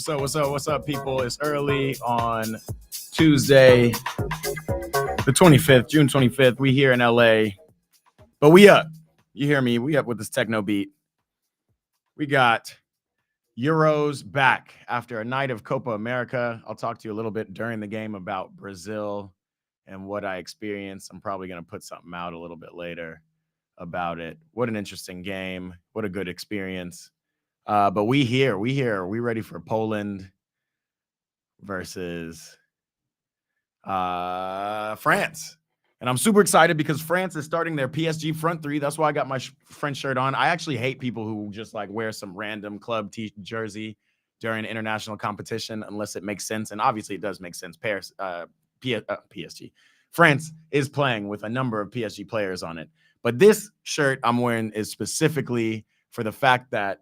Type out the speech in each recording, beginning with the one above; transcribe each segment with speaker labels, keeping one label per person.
Speaker 1: What's up, people? It's early on Tuesday, the 25th, June 25th. We here in LA, but we up. You hear me? We up with this techno beat. We got Euros back after a night of Copa America. I'll talk to you a little bit during the game about Brazil and what I experienced. I'm probably going to put something out a little bit later about it. What an interesting game. What a good experience. But we ready for Poland versus France. And I'm super excited because France is starting their PSG front three. That's why I got my French shirt on. I actually hate people who just like wear some random club jersey during international competition unless it makes sense. And obviously it does make sense. PSG. France is playing with a number of PSG players on it. But this shirt I'm wearing is specifically for the fact that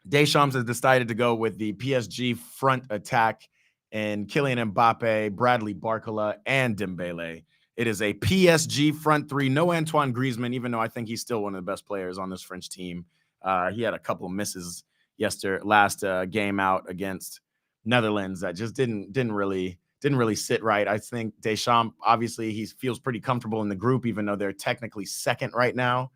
Speaker 1: Deschamps has decided to go with the PSG front attack and Kylian Mbappe, Bradley Barcola, and Dembele. It is a PSG front three. No Antoine Griezmann, even though I think he's still one of the best players on this French team. He had a couple of misses last game out against Netherlands that just didn't really sit right. I think Deschamps, obviously, he feels pretty comfortable in the group, even though they're technically second right now.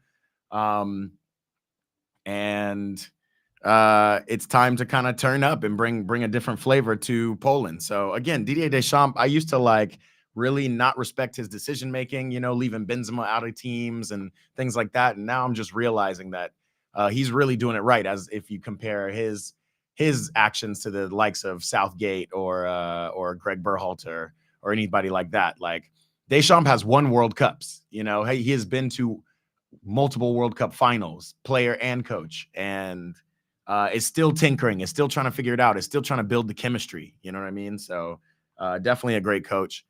Speaker 1: It's time to kind of turn up and bring a different flavor to Poland. So again, Didier Deschamps, I used to like really not respect his decision making, leaving Benzema out of teams and things like that. And now I'm just realizing that he's really doing it right, as if you compare his actions to the likes of Southgate or Greg Berhalter or anybody like that. Like Deschamps has won World Cups. He has been to multiple World Cup finals, player and coach, and is still tinkering, is still trying to figure it out, is still trying to build the chemistry. You know what I mean? So definitely a great coach.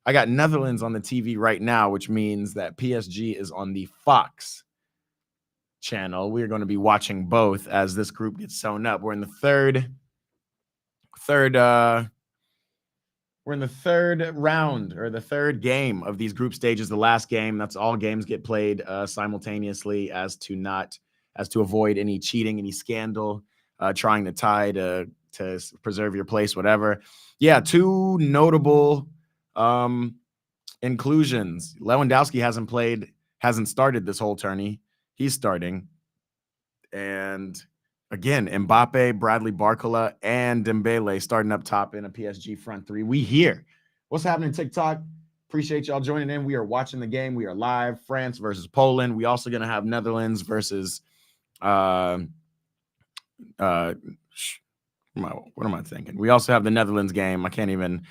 Speaker 1: I got Netherlands on the TV right now, which means that PSG is on the Fox channel. We're going to be watching both as this group gets sewn up. We're in the third round, or the third game of these group stages. The last game, that's all games get played simultaneously as to avoid any cheating, any scandal, trying to tie to preserve your place, whatever. Yeah, two notable inclusions. Lewandowski hasn't started this whole tourney. He's starting. And again, Mbappe, Bradley Barcola, and Dembele starting up top in a PSG front three. We here. What's happening, TikTok? Appreciate y'all joining in. We are watching the game. We are live. France versus Poland. We also going to have Netherlands versus what am I thinking? We also have the Netherlands game. I can't even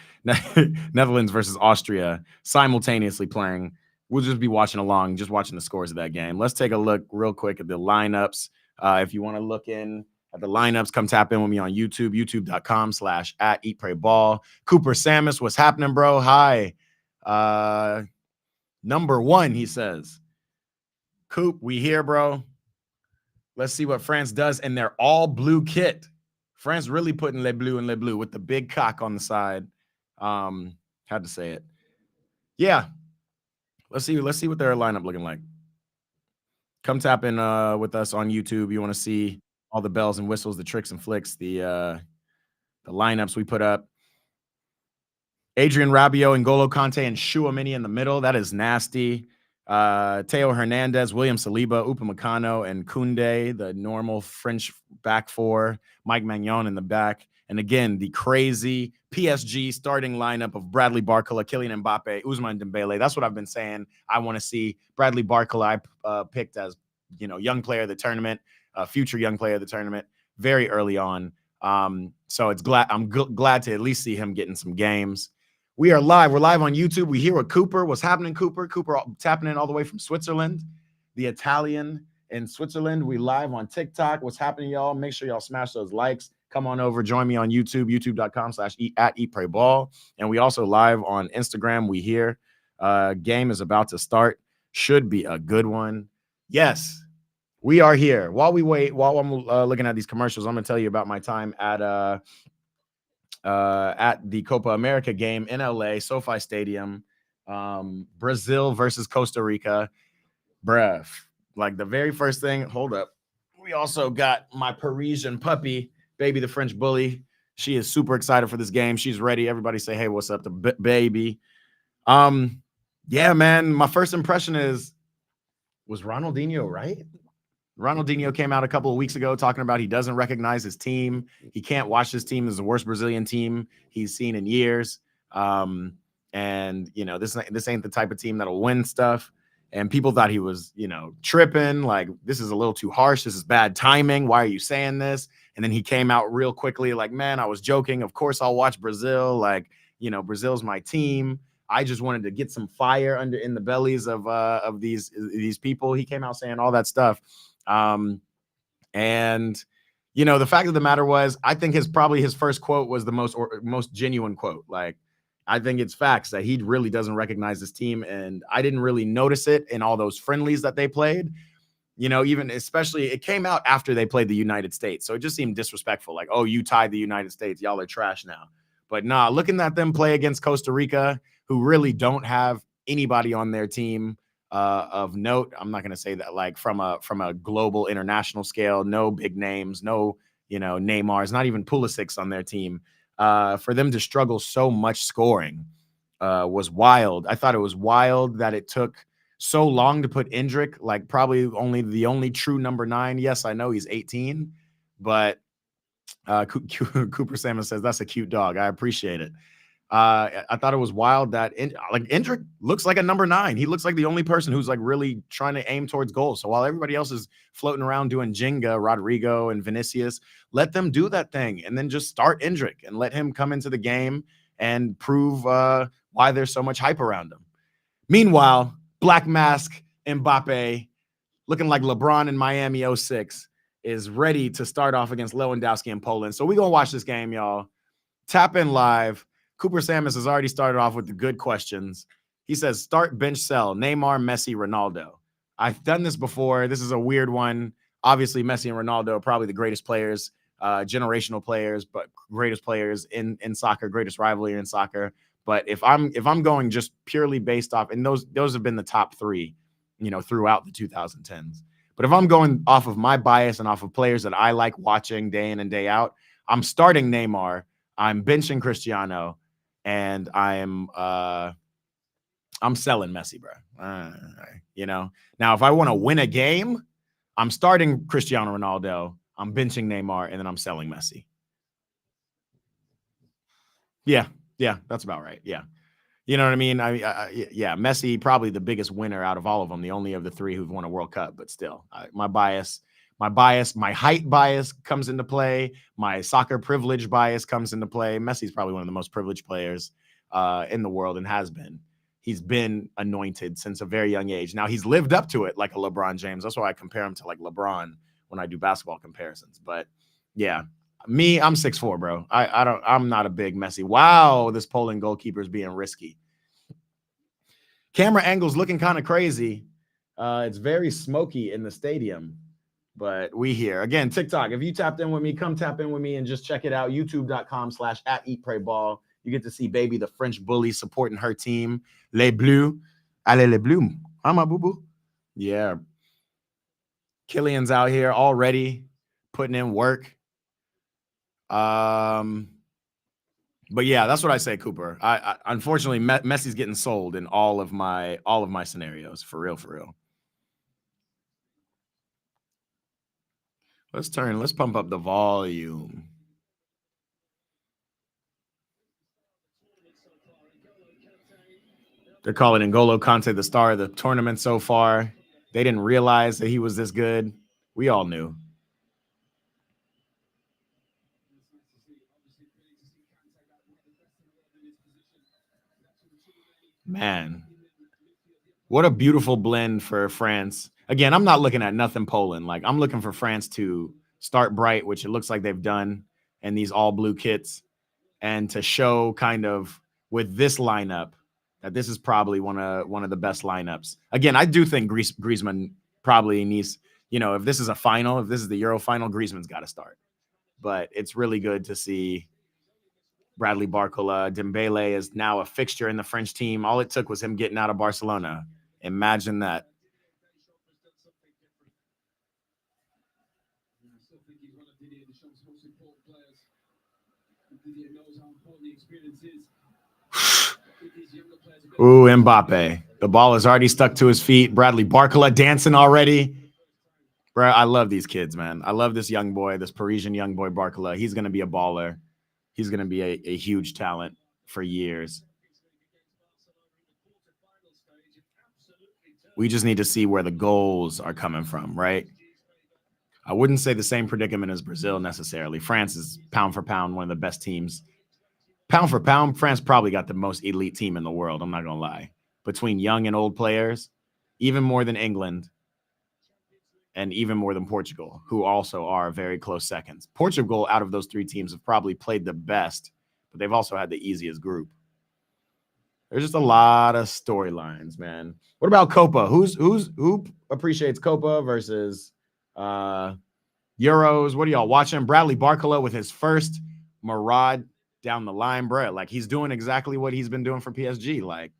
Speaker 1: Netherlands versus Austria simultaneously playing. We'll just be watching along, just watching the scores of that game. Let's take a look real quick at the lineups. If you want to look in at the lineups, come tap in with me on YouTube, youtube.com/@EatPrayBall. Cooper Samus, what's happening, bro? Hi. Number one, he says. Coop, we here, bro. Let's see what France does in their all blue kit. France really putting Le Bleu with the big cock on the side. Had to say it. Yeah. Let's see what their lineup looking like. Come tap in with us on YouTube. You want to see all the bells and whistles, the tricks and flicks, the lineups we put up. Adrian Rabiot, N'Golo Kante, and Chouameni in the middle. That is nasty. Theo Hernandez, William Saliba, Upamecano, and Koundé, the normal French back four. Mike Maignan in the back. And again, the crazy PSG starting lineup of Bradley Barcola, Kylian Mbappe, Ousmane Dembele. That's what I've been saying. I want to see Bradley Barcola. I picked as young player of the tournament, future young player of the tournament, very early on. So I'm glad to at least see him getting some games. We are live. We're live on YouTube. We here with Cooper. What's happening, Cooper? Cooper tapping in all the way from Switzerland, the Italian in Switzerland. We live on TikTok. What's happening, y'all? Make sure y'all smash those likes. Come on over. Join me on YouTube, youtube.com/@EatPrayBall. And we also live on Instagram. We here. Game is about to start. Should be a good one. Yes, we are here. While we wait, while I'm looking at these commercials, I'm going to tell you about my time at the Copa America game in LA, SoFi Stadium, Brazil versus Costa Rica. Bruh, like the very first thing, hold up. We also got my Parisian puppy, Baby the French Bully, She is super excited for this game. She's ready. Everybody say, hey, what's up to baby? Um, yeah, man. My first impression was Ronaldinho right? Ronaldinho came out a couple of weeks ago talking about he doesn't recognize his team. He can't watch this team as the worst Brazilian team he's seen in years. And this ain't the type of team that'll win stuff. And people thought he was, tripping. Like, this is a little too harsh. This is bad timing. Why are you saying this? And then he came out real quickly, like, man, I was joking. Of course, I'll watch Brazil. Like, Brazil's my team. I just wanted to get some fire in the bellies of these people. He came out saying all that stuff. And the fact of the matter was, I think his first quote was the most genuine quote. Like, I think it's facts that he really doesn't recognize this team, and I didn't really notice it in all those friendlies that they played. Even especially it came out after they played the United States, so it just seemed disrespectful. Like, oh, you tied the United States, y'all are trash now. But nah, looking at them play against Costa Rica, who really don't have anybody on their team of note. I'm not going to say that like from a global international scale, no big names, no Neymar's, not even Pulisic's on their team. For them to struggle so much scoring was wild. I thought it was wild that it took so long to put Endrick, like probably the only true number 9. Yes, I know he's 18, but Cooper Salmon says that's a cute dog. I appreciate it. I thought it was wild that Endrick looks like a number 9. He looks like the only person who's like really trying to aim towards goals. So while everybody else is floating around doing Jenga, Rodrigo and Vinicius, let them do that thing and then just start Endrick and let him come into the game and prove why there's so much hype around him. Meanwhile, Black Mask Mbappe, looking like LeBron in Miami 06, is ready to start off against Lewandowski in Poland. So we're going to watch this game, y'all. Tap in live. Cooper Samus has already started off with the good questions. He says, start, bench, sell, Neymar, Messi, Ronaldo. I've done this before. This is a weird one. Obviously, Messi and Ronaldo are probably the greatest players, generational players, but greatest players in soccer, greatest rivalry in soccer. But if I'm going just purely based off, and those have been the top 3, throughout the 2010s. But if I'm going off of my bias and off of players that I like watching day in and day out, I'm starting Neymar, I'm benching Cristiano, and I'm selling Messi, bro. Now if I want to win a game, I'm starting Cristiano Ronaldo, I'm benching Neymar, and then I'm selling Messi. Yeah, that's about right. Yeah. You know what I mean? Yeah, Messi probably the biggest winner out of all of them, the only of the 3 who've won a World Cup. But still, my height bias comes into play. My soccer privilege bias comes into play. Messi's probably one of the most privileged players in the world and has been. He's been anointed since a very young age. Now he's lived up to it like a LeBron James. That's why I compare him to like LeBron when I do basketball comparisons. But yeah, me, I'm 6'4", bro. I'm not a big Messi. Wow, this Poland goalkeeper is being risky. Camera angle's looking kind of crazy. It's very smoky in the stadium, but we here. Again, TikTok, if you tapped in with me, come tap in with me and just check it out. YouTube.com/@EatPrayBall. You get to see baby, the French bully, supporting her team. Les Bleus. Allez, les Bleus. Huh, my boo-boo? Yeah. Kylian's out here already putting in work. But yeah, that's what I say, Cooper. I unfortunately Messi's getting sold in all of my scenarios. For real. Let's pump up the volume. They're calling N'Golo Kante the star of the tournament so far. They didn't realize that he was this good. We all knew. Man, what a beautiful blend for France. Again, I'm not looking at nothing Poland. Like, I'm looking for France to start bright, which it looks like they've done, and these all blue kits, and to show kind of with this lineup that this is probably one of the best lineups. Again, I do think Griezmann probably needs, if this is a final, if this is the Euro final, Griezmann's got to start. But it's really good to see Bradley Barcola. Dembele is now a fixture in the French team. All it took was him getting out of Barcelona. Imagine that. Ooh, Mbappe. The ball is already stuck to his feet. Bradley Barcola dancing already. Bro, I love these kids, man. I love this young boy, this Parisian young boy, Barcola. He's going to be a baller. He's going to be a huge talent for years. We just need to see where the goals are coming from, right? I wouldn't say the same predicament as Brazil necessarily. France is pound for pound one of the best teams. Pound for pound, France probably got the most elite team in the world. I'm not going to lie. Between young and old players, even more than England and even more than Portugal, who also are very close seconds. Portugal, out of those three teams, have probably played the best, but they've also had the easiest group. There's just a lot of storylines, man. What about Copa? Who appreciates Copa versus Euros? What are y'all watching? Bradley Barcola with his first Murad down the line, bro. Like, he's doing exactly what he's been doing for PSG. Like,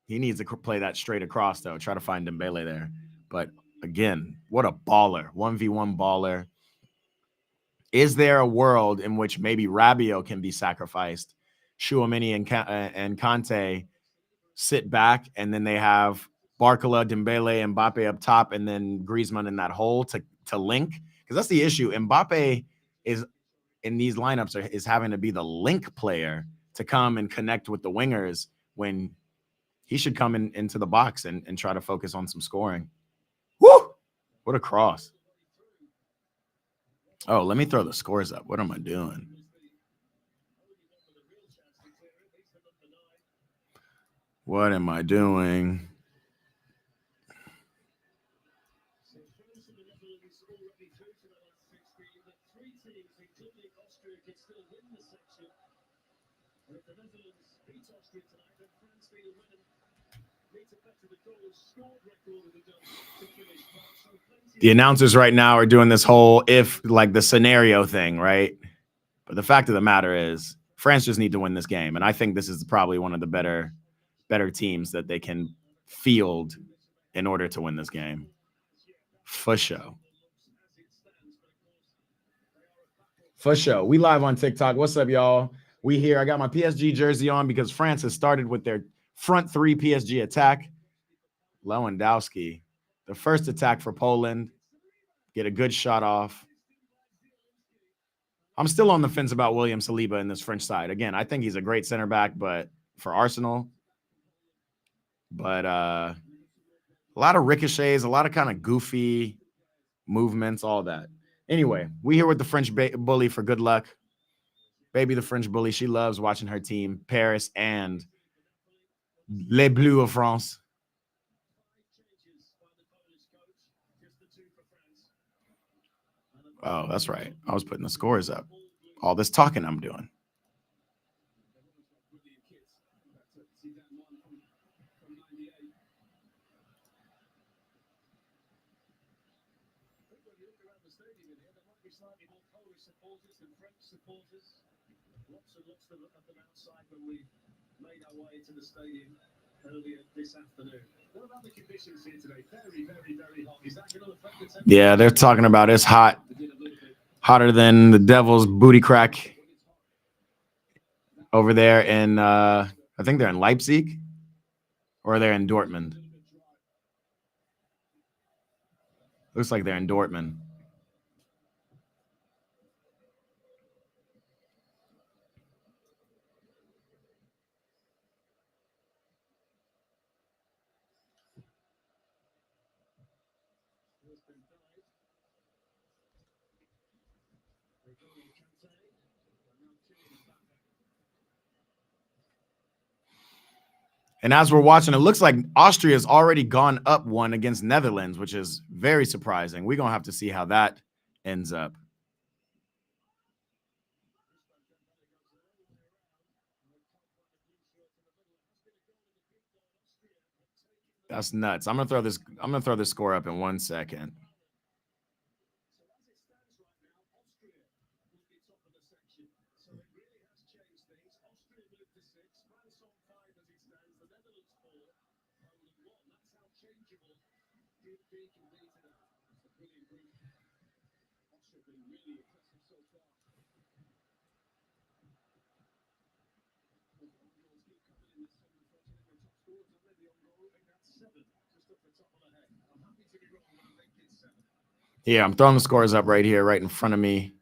Speaker 1: he needs to play that straight across, though. Try to find Dembele there. But again, what a baller. 1v1 baller. Is there a world in which maybe Rabiot can be sacrificed? Chouameni and Kante sit back, and then they have Barcola, Dembele, Mbappe up top, and then Griezmann in that hole to link. Because that's the issue. Mbappe is in these lineups is having to be the link player to come and connect with the wingers when he should come into the box and try to focus on some scoring. Woo! What a cross. Oh, let me throw the scores up. What am I doing? What am I doing? The announcers right now are doing this whole like the scenario thing, right? But the fact of the matter is, France just need to win this game, and I think this is probably one of the better teams that they can field in order to win this game. For sure. For sure. We live on TikTok. What's up, y'all? We here. I got my PSG jersey on because France has started with their front three PSG attack. Lewandowski, the first attack for Poland. Get a good shot off. I'm still on the fence about William Saliba in this French side. Again, I think he's a great center back, but for Arsenal. But a lot of ricochets, a lot of kind of goofy movements, all that. Anyway, we here with the French bully for good luck. Baby, the French bully, she loves watching her team, Paris and Les Bleus of France. Oh, that's right. I was putting the scores up. All this talking I'm doing. Yeah, they're talking about it's hot. Hotter than the devil's booty crack over there in, I think they're in Leipzig or they're in Dortmund. Looks like they're in Dortmund. And as we're watching, it looks like Austria's already gone up one against Netherlands, which is very surprising. We're going to have to see how that ends up. That's nuts. I'm gonna throw this score up in 1 second. Yeah, I'm throwing the scores up right here, right in front of me.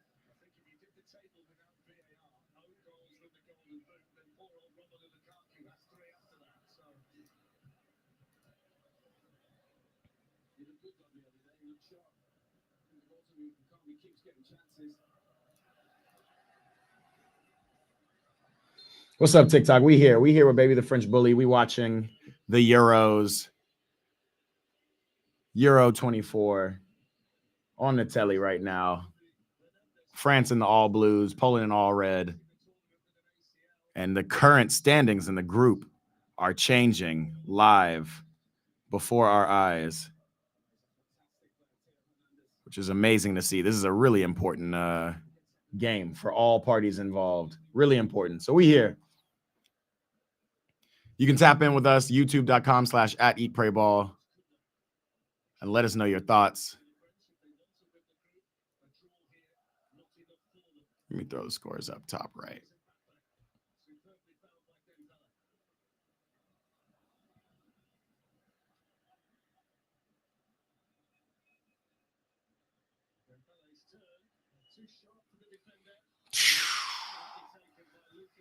Speaker 1: What's up, TikTok? We here. We here with Baby the French Bully. We watching the Euros. Euro 24 on the telly right now. France in the all blues, Poland in all red. And the current standings in the group are changing live before our eyes, which is amazing to see. This is a really important game for all parties involved. Really important. So we here. You can tap in with us, youtube.com/@eatprayball, and let us know your thoughts. Let me throw the scores up top right.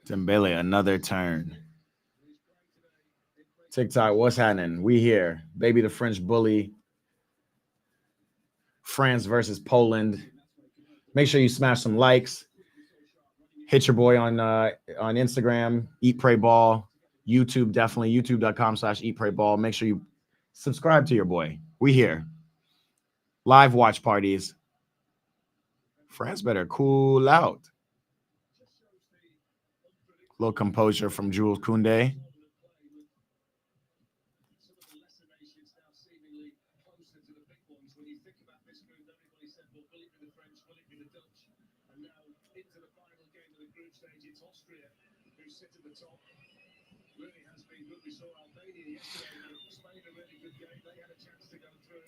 Speaker 1: Dembele, another turn. TikTok, what's happening? We here. Baby the French Bully. France versus Poland. Make sure you smash some likes. Hit your boy on Instagram, Eat Pray Ball. YouTube, definitely. YouTube.com/Eat Pray Ball. Make sure you subscribe to your boy. We here. Live watch parties. France better cool out. A little composure from Jules Koundé.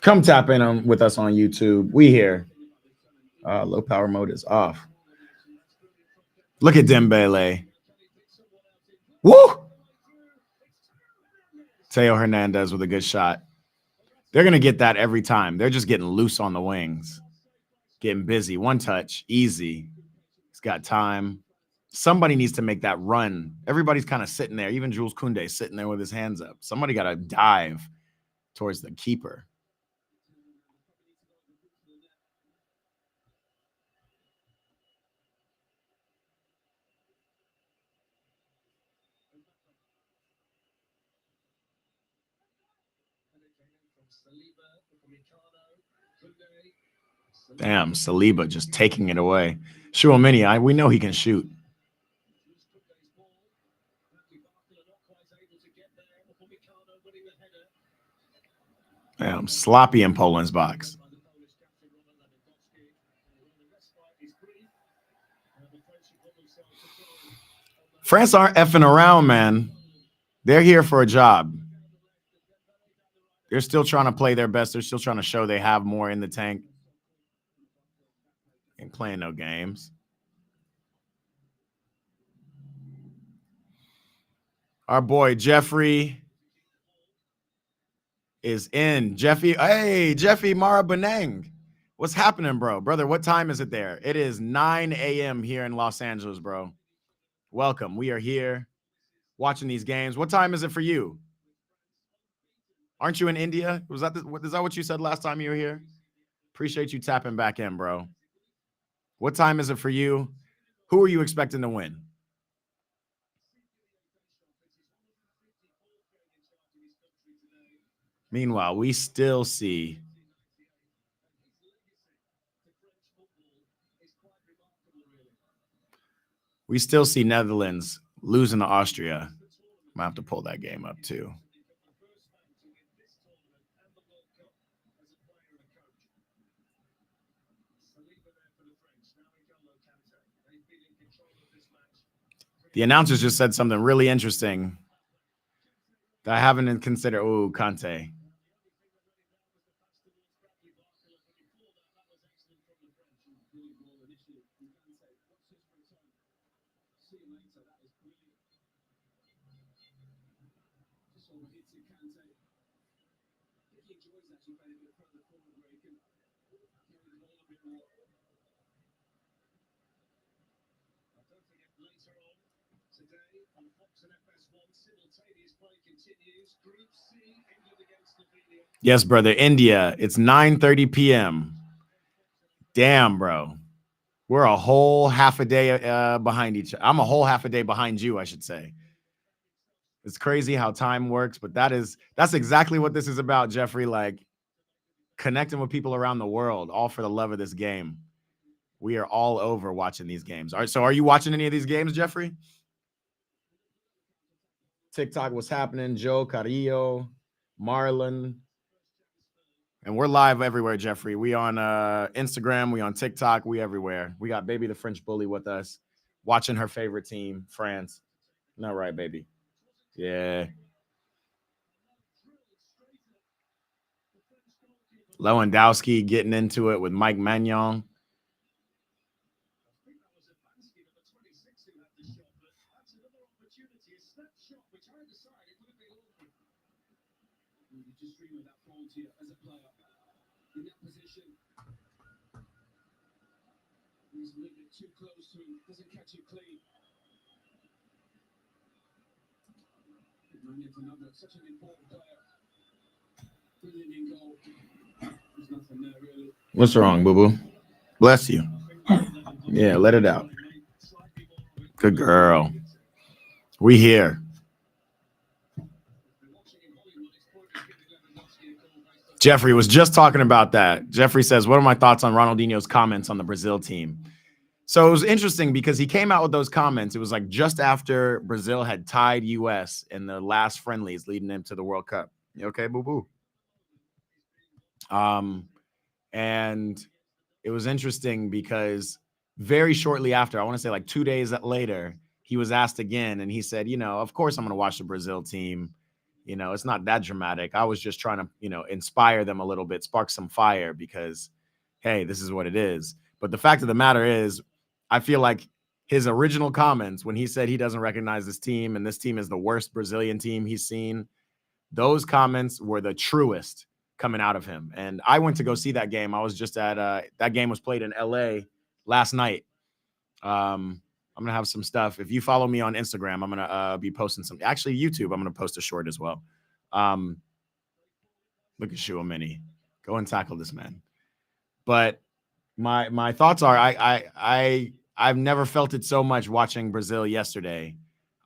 Speaker 1: Come tap in with us on YouTube. We here. Low power mode is off. Look at Dembele. Woo! Teo Hernandez with a good shot. They're going to get that every time. They're just getting loose on the wings. Getting busy. One touch. Easy. He's got time. Somebody needs to make that run. Everybody's kind of sitting there. Even Jules Koundé sitting there with his hands up. Somebody got to dive towards the keeper. Damn, Saliba just taking it away. Chouameni, we know he can shoot. Damn, sloppy in Poland's box. France aren't effing around, man. They're here for a job. They're still trying to play their best. They're still trying to show they have more in the tank. Ain't playing no games. Our boy Jeffrey is in. Jeffy, hey, Jeffy Marabanang. What's happening, bro? Brother, what time is it there? It is 9 a.m. here in Los Angeles, bro. Welcome. We are here watching these games. What time is it for you? Aren't you in India? Is that what you said last time you were here? Appreciate you tapping back in, bro. What time is it for you? Who are you expecting to win? Meanwhile, we still see Netherlands losing to Austria. I'm gonna have to pull that game up too. The announcers just said something really interesting that I haven't considered. Oh, Kante. Yes, brother. India. It's 9:30 p.m. Damn, bro. We're a whole half a day behind each other. I'm a whole half a day behind you, I should say. It's crazy how time works, but that's exactly what this is about, Jeffrey. Like connecting with people around the world, all for the love of this game. We are all over watching these games. All right, so are you watching any of these games, Jeffrey? TikTok, what's happening? Joe Carrillo, Marlon. And we're live everywhere, Jeffrey. We on Instagram, we on TikTok, we everywhere. We got baby the French bully with us, watching her favorite team, France. Not right, baby. Yeah. Lewandowski getting into it with Mike Magnon. What's wrong, boo boo? Bless you. Yeah, let it out. Good girl. We here. Jeffrey was just talking about that. Jeffrey says, what are my thoughts on Ronaldinho's comments on the Brazil team? So it was interesting because he came out with those comments. It was like just after Brazil had tied US in the last friendlies leading into the World Cup. You okay, boo boo? And it was interesting because very shortly after, I want to say like 2 days later, he was asked again, and he said, of course I'm going to watch the Brazil team. It's not that dramatic. I was just trying to, inspire them a little bit, spark some fire because, hey, this is what it is. But the fact of the matter is, I feel like his original comments when he said he doesn't recognize this team and this team is the worst Brazilian team he's seen, those comments were the truest coming out of him. And I went to go see that game. I was just at that game was played in LA last night. I'm gonna have some stuff. If you follow me on Instagram, I'm gonna be posting some. Actually, YouTube, I'm gonna post a short as well. Look at Shua Mini. Go and tackle this man. But my thoughts are I've never felt it so much watching Brazil yesterday.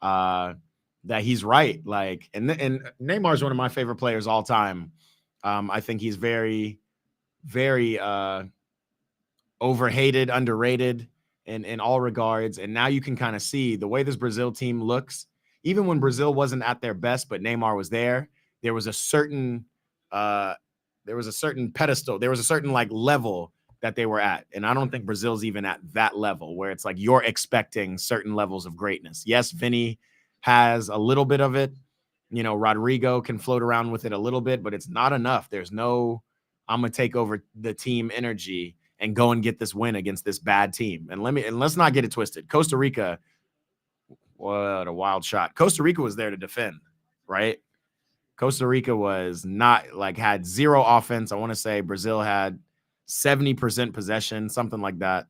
Speaker 1: That he's right. Like, and Neymar is one of my favorite players all time. I think he's very, very overhated, underrated in all regards. And now you can kind of see the way this Brazil team looks. Even when Brazil wasn't at their best, but Neymar was there was a certain pedestal. There was a certain like level that they were at. And I don't think Brazil's even at that level where it's like you're expecting certain levels of greatness. Yes, Vinny has a little bit of it. Rodrigo can float around with it a little bit, but it's not enough. There's no, I'm going to take over the team energy and go and get this win against this bad team. And let's not get it twisted. Costa Rica, what a wild shot. Costa Rica was there to defend, right? Costa Rica was not like had zero offense. I want to say Brazil had 70% possession, something like that.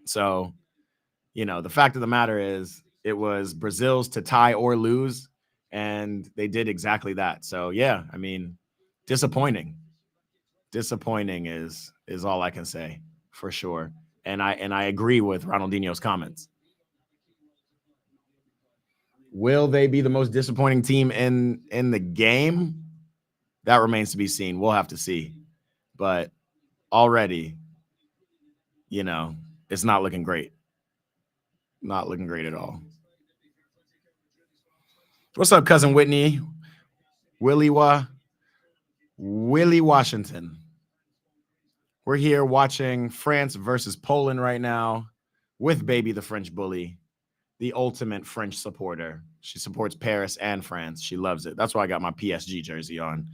Speaker 1: So, the fact of the matter is it was Brazil's to tie or lose, and they did exactly that. So, yeah, I mean, disappointing. Disappointing is all I can say for sure. And I agree with Ronaldinho's comments. Will they be the most disappointing team in the game? That remains to be seen. We'll have to see. But already, it's not looking great. Not looking great at all. What's up, cousin Whitney? Willie Washington. We're here watching France versus Poland right now with baby the French bully, the ultimate French supporter. She supports Paris and France. She loves it. That's why I got my PSG jersey on.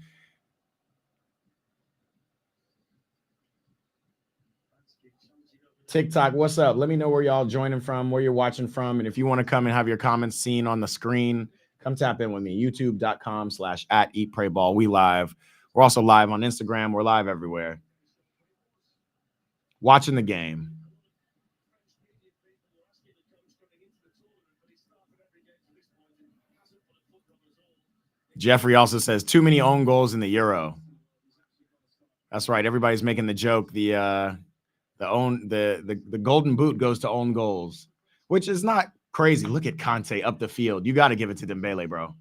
Speaker 1: TikTok, what's up? Let me know where y'all joining from, where you're watching from. And if you want to come and have your comments seen on the screen, Come tap in with me. YouTube.com/@EatPrayBall. We live. We're also live on Instagram. We're live everywhere. Watching the game. Jeffrey also says too many own goals in the Euro. That's right. Everybody's making the joke. The golden boot goes to own goals, which is not crazy. Look at Conte up the field. You got to give it to Dembele, bro.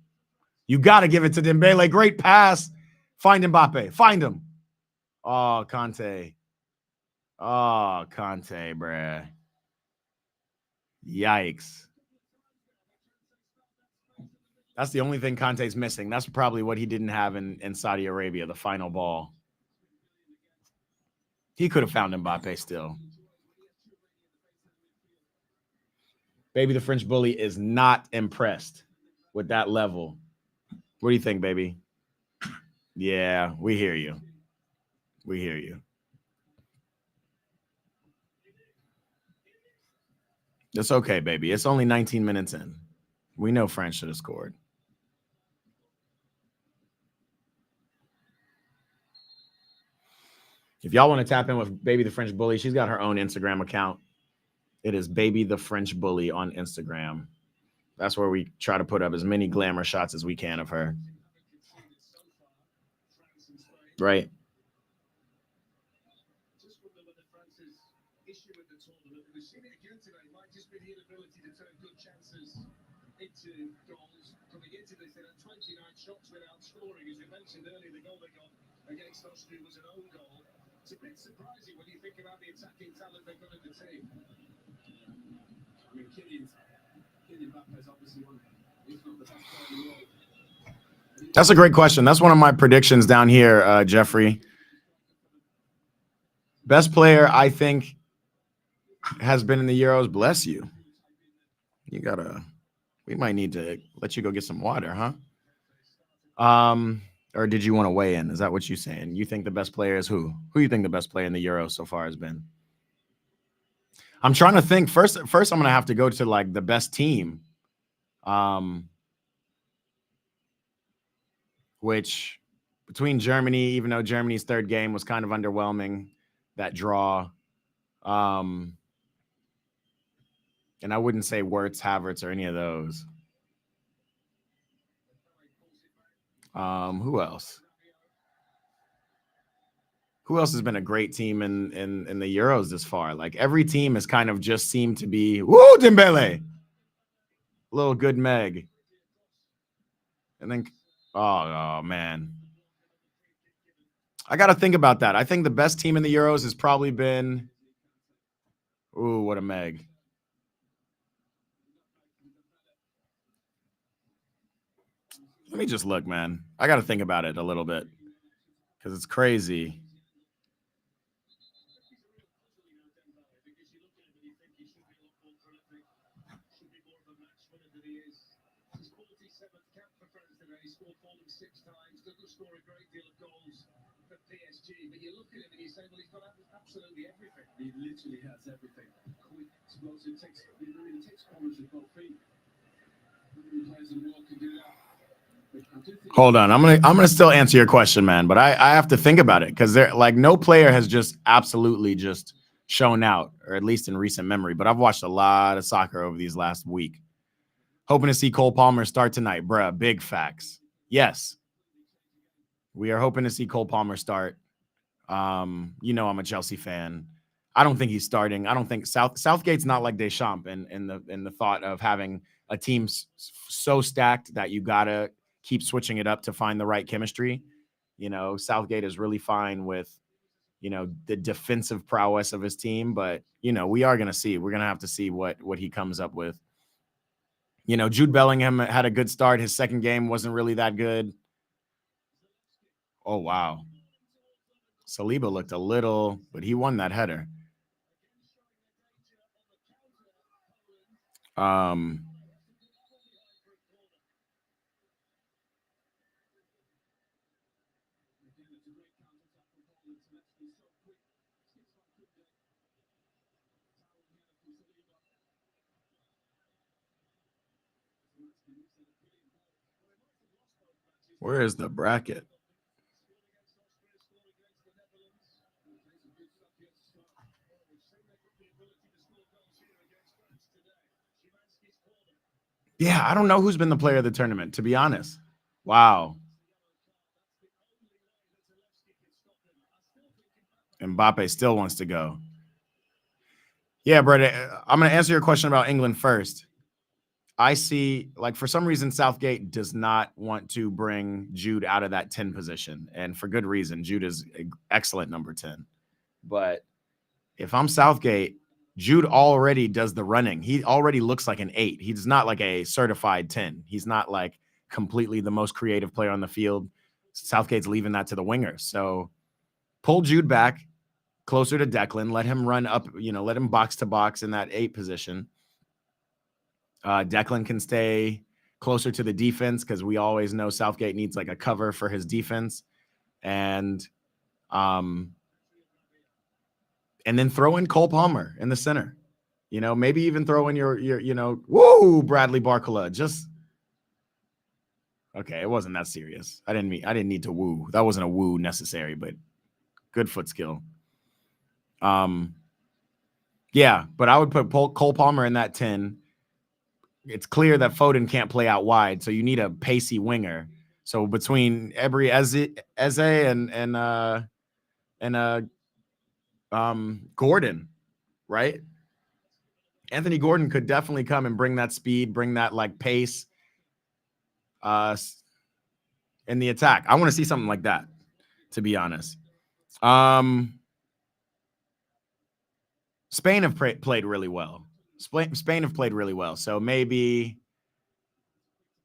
Speaker 1: You got to give it to Dembele. Great pass. Find Mbappe. Find him. Oh, Conte. Oh, Conte, bruh. Yikes. That's the only thing Conte's missing. That's probably what he didn't have in Saudi Arabia, the final ball. He could have found Mbappe still. Baby, the French bully is not impressed with that level. What do you think, baby? Yeah, we hear you. We hear you. It's okay, baby. It's only 19 minutes in. We know France should have scored. If y'all want to tap in with Baby the French Bully, she's got her own Instagram account. It is Baby the French Bully on Instagram. That's where we try to put up as many glamour shots as we can of her. Right? It's a bit surprising when you think about the attacking talent they've got in the team. I mean, Kylian Mbappe is obviously one, if not the best player in the world. That's a great question. That's one of my predictions down here, Jeffrey. Best player, I think, has been in the Euros. Bless you. We might need to let you go get some water, huh? Or did you want to weigh in? Is that what you're saying? You think the best player is who? Who you think the best player in the Euros so far has been? I'm trying to think. First, I'm gonna have to go to like the best team. Which between Germany, even though Germany's third game was kind of underwhelming, that draw. And I wouldn't say Wirtz, Havertz, or any of those. Who else? Who else has been a great team in the Euros this far? Like every team has kind of just seemed to be woo Dembele, little good Meg, and then oh man, I got to think about that. I think the best team in the Euros has probably been ooh what a Meg. Let me just look, man. I got to think about it a little bit because it's crazy. Hold on, I'm gonna still answer your question, man, but I have to think about it because there like no player has just absolutely just shown out, or at least in recent memory. But I've watched a lot of soccer over these last week. Hoping to see Cole Palmer start tonight, bruh. Big facts. Yes, we are hoping to see Cole Palmer start. You know I'm a Chelsea fan. I don't think he's starting. I don't think Southgate's not like Deschamps in the thought of having a team so stacked that you gotta keep switching it up to find the right chemistry. You know, Southgate is really fine with, you know, the defensive prowess of his team, but you know, we are gonna see. We're gonna have to see what he comes up with. You know, Jude Bellingham had a good start. His second game wasn't really that good. Oh wow. Saliba looked a little, but he won that header. Um, Where is the bracket? Yeah, I don't know who's been the player of the tournament, to be honest. Wow. Mbappe still wants to go. Yeah, brother. I'm going to answer your question about England first. I see, like, for some reason, Southgate does not want to bring Jude out of that 10 position. And for good reason. Jude is an excellent number 10. But if I'm Southgate, Jude already does the running. He already looks like an 8. He's not like a certified 10. He's not like completely the most creative player on the field. Southgate's leaving that to the wingers. So pull Jude back closer to Declan. Let him run up, let him box to box in that 8 position. Declan can stay closer to the defense because we always know Southgate needs like a cover for his defense. And then throw in Cole Palmer in the center. Maybe even throw in your woo, Bradley Barcola. Just okay, it wasn't that serious. I didn't need to woo. That wasn't a woo necessary, but good foot skill. Yeah, but I would put Cole Palmer in that 10. It's clear that Foden can't play out wide, so you need a pacey winger. So between Ebery Eze and Gordon, right? Anthony Gordon could definitely come and bring that speed, bring that like pace in the attack. I want to see something like that, to be honest. Spain have played really well. Spain have played really well. So maybe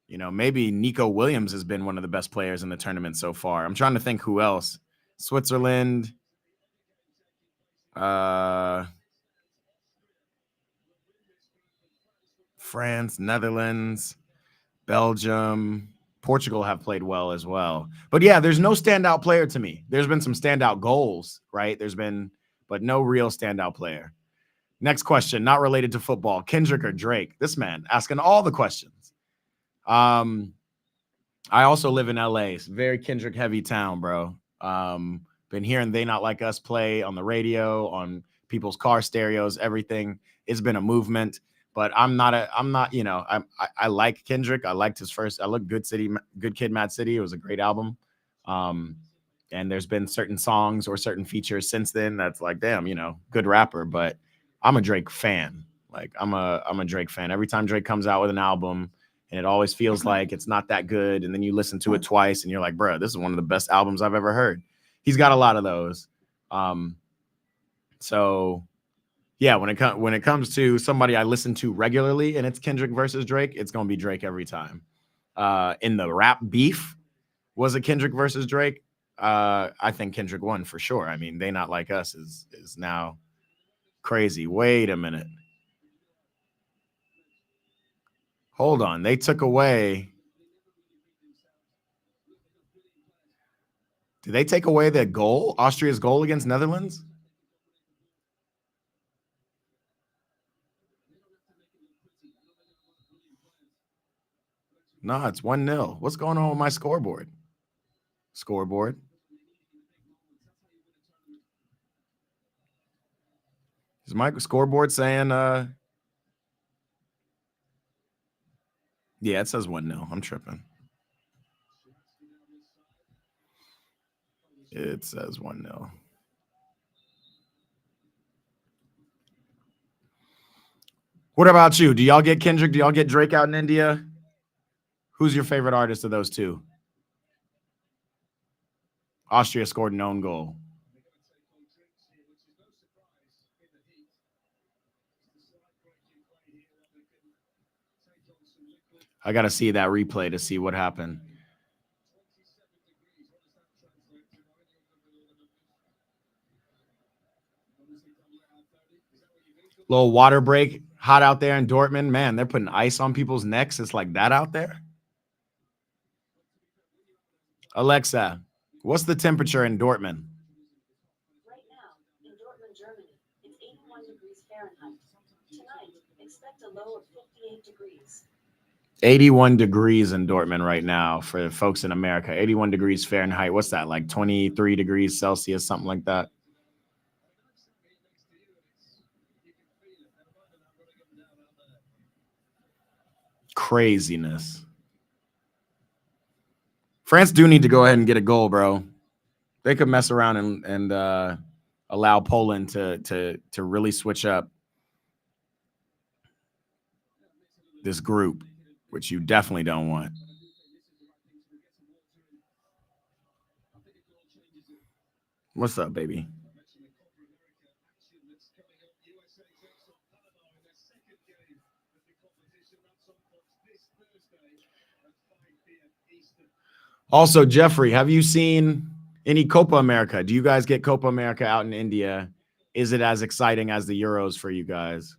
Speaker 1: Nico Williams has been one of the best players in the tournament so far. I'm trying to think who else. Switzerland, France, Netherlands, Belgium, Portugal have played well as well. But yeah, there's no standout player to me. There's been some standout goals, right? But no real standout player. Next question, not related to football. Kendrick or Drake? This man asking all the questions. I also live in LA. It's a very Kendrick heavy town, bro. Been hearing They Not Like Us play on the radio, on people's car stereos, everything. It's been a movement, but I like Kendrick. I liked his first. I look Good Kid, Mad City. It was a great album. And there's been certain songs or certain features since then that's like, damn, good rapper. But I'm a Drake fan. Like I'm a Drake fan. Every time Drake comes out with an album, and it always feels like it's not that good, and then you listen to it twice, and you're like, bro, this is one of the best albums I've ever heard. He's got a lot of those. So yeah, when it comes to somebody I listen to regularly, and it's Kendrick versus Drake, it's gonna be Drake every time. In the rap beef, was it Kendrick versus Drake? I think Kendrick won for sure. I mean, They Not Like Us is now crazy. Wait a minute. Hold on. They took away. Did they take away the goal? Austria's goal against Netherlands? No, it's 1-0. What's going on with my scoreboard? Scoreboard. Is my scoreboard saying yeah, it says 1-0. I'm tripping. It says 1-0. What about you? Do y'all get Kendrick? Do y'all get Drake out in India? Who's your favorite artist of those two? Austria scored an own goal. I got to see that replay to see what happened. Little water break, hot out there in Dortmund. Man, they're putting ice on people's necks. It's like that out there. Alexa, what's the temperature in Dortmund?
Speaker 2: Right now, in Dortmund, Germany, it's 81 degrees Fahrenheit. Tonight, expect a low of 58 degrees.
Speaker 1: 81 degrees in Dortmund right now for folks in America. 81 degrees Fahrenheit. What's that, like 23 degrees Celsius, something like that? Craziness. France do need to go ahead and get a goal, bro. They could mess around and allow Poland to really switch up this group, which you definitely don't want. What's up, baby? Also, Jeffrey, have you seen any Copa America? Do you guys get Copa America out in India? Is it as exciting as the Euros for you guys?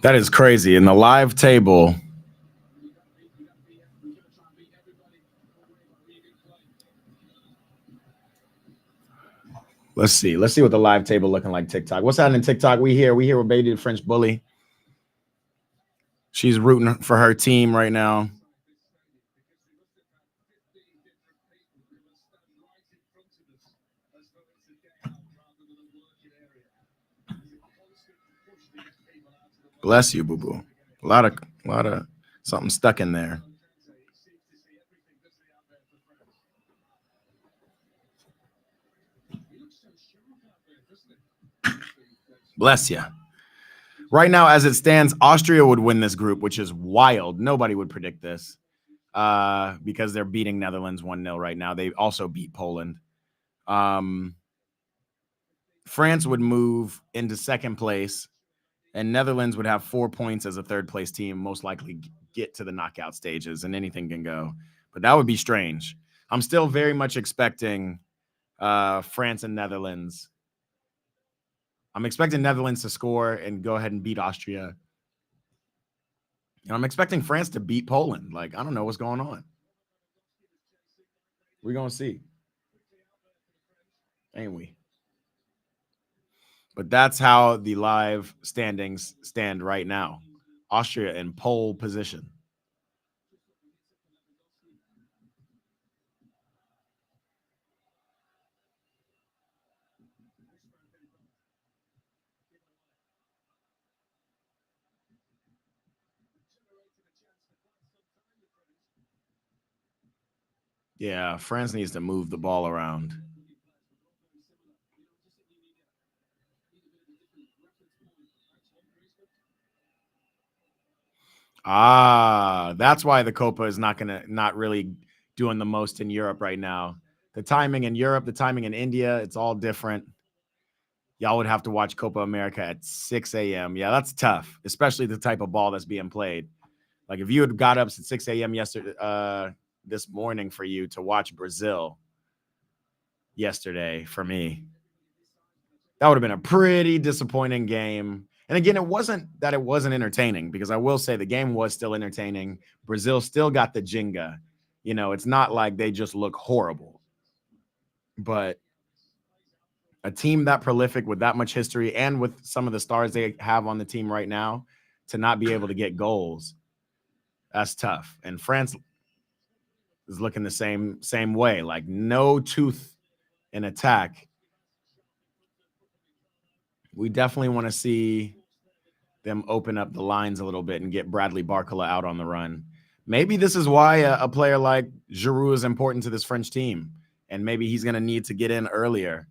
Speaker 1: That is crazy. In the live table, let's see what the live table looking like. TikTok. What's happening TikTok? We here with Baby the French Bully. She's rooting for her team right now. Bless you, boo boo. A lot of something stuck in there. Bless you. Right now, as it stands, Austria would win this group, which is wild. Nobody would predict this because they're beating Netherlands 1-0 right now. They also beat Poland. France would move into second place, and Netherlands would have 4 points as a third place team, most likely get to the knockout stages, and anything can go. But that would be strange. I'm still very much expecting France and Netherlands. I'm expecting Netherlands to score and go ahead and beat Austria. And I'm expecting France to beat Poland. Like, I don't know what's going on. We're going to see. Ain't we? But that's how the live standings stand right now. Austria in pole position. Yeah, France needs to move the ball around. That's why the Copa is not really doing the most in Europe right now. The timing in Europe, the timing in India, it's all different. Y'all would have to watch Copa America at 6 a.m. Yeah, that's tough, especially the type of ball that's being played. Like if you had got up at 6 a.m. yesterday, this morning for you to watch Brazil yesterday for me, that would have been a pretty disappointing game. And again, it wasn't that it wasn't entertaining, because I will say the game was still entertaining. Brazil still got the Jenga. You know, it's not like they just look horrible. But a team that prolific with that much history and with some of the stars they have on the team right now, to not be able to get goals, that's tough. And France is looking the same way, like no tooth in attack. We definitely want to see them open up the lines a little bit and get Bradley Barcola out on the run. Maybe this is why a player like Giroud is important to this French team, and maybe he's going to need to get in earlier.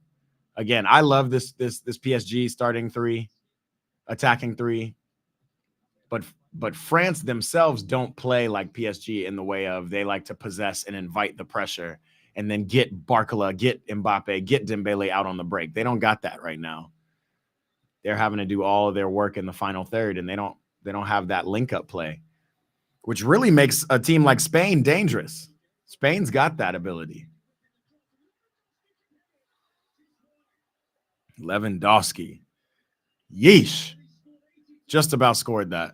Speaker 1: Again, I love this PSG starting three, attacking three, but France themselves don't play like PSG in the way of they like to possess and invite the pressure and then get Barcola, get Mbappe, get Dembele out on the break. They don't got that right now. They're having to do all of their work in the final third, and they don't They don't have that link-up play, which really makes a team like Spain dangerous. Spain's got that ability. Lewandowski. Yeesh. Just about scored that.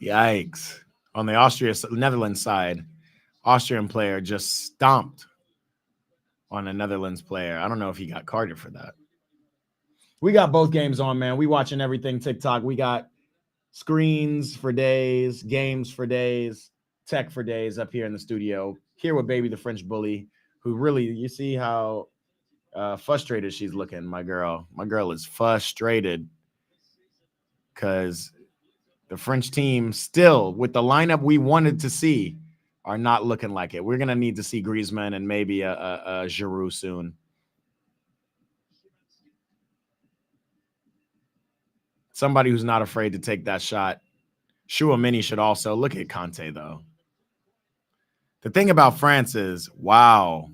Speaker 1: Yikes. On the Netherlands side, Austrian player just stomped on a Netherlands player. I don't know if he got carded for that. We got both games on, man. We watching everything TikTok. We got screens for days, games for days, tech for days up here in the studio. Here with Baby the French Bully, who really, you see how frustrated she's looking, my girl. My girl is frustrated because the French team still, with the lineup we wanted to see, are not looking like it. We're going to need to see Griezmann and maybe a Giroud soon. Somebody who's not afraid to take that shot. Chouameni should also. Look at Conte, though. The thing about France is, wow.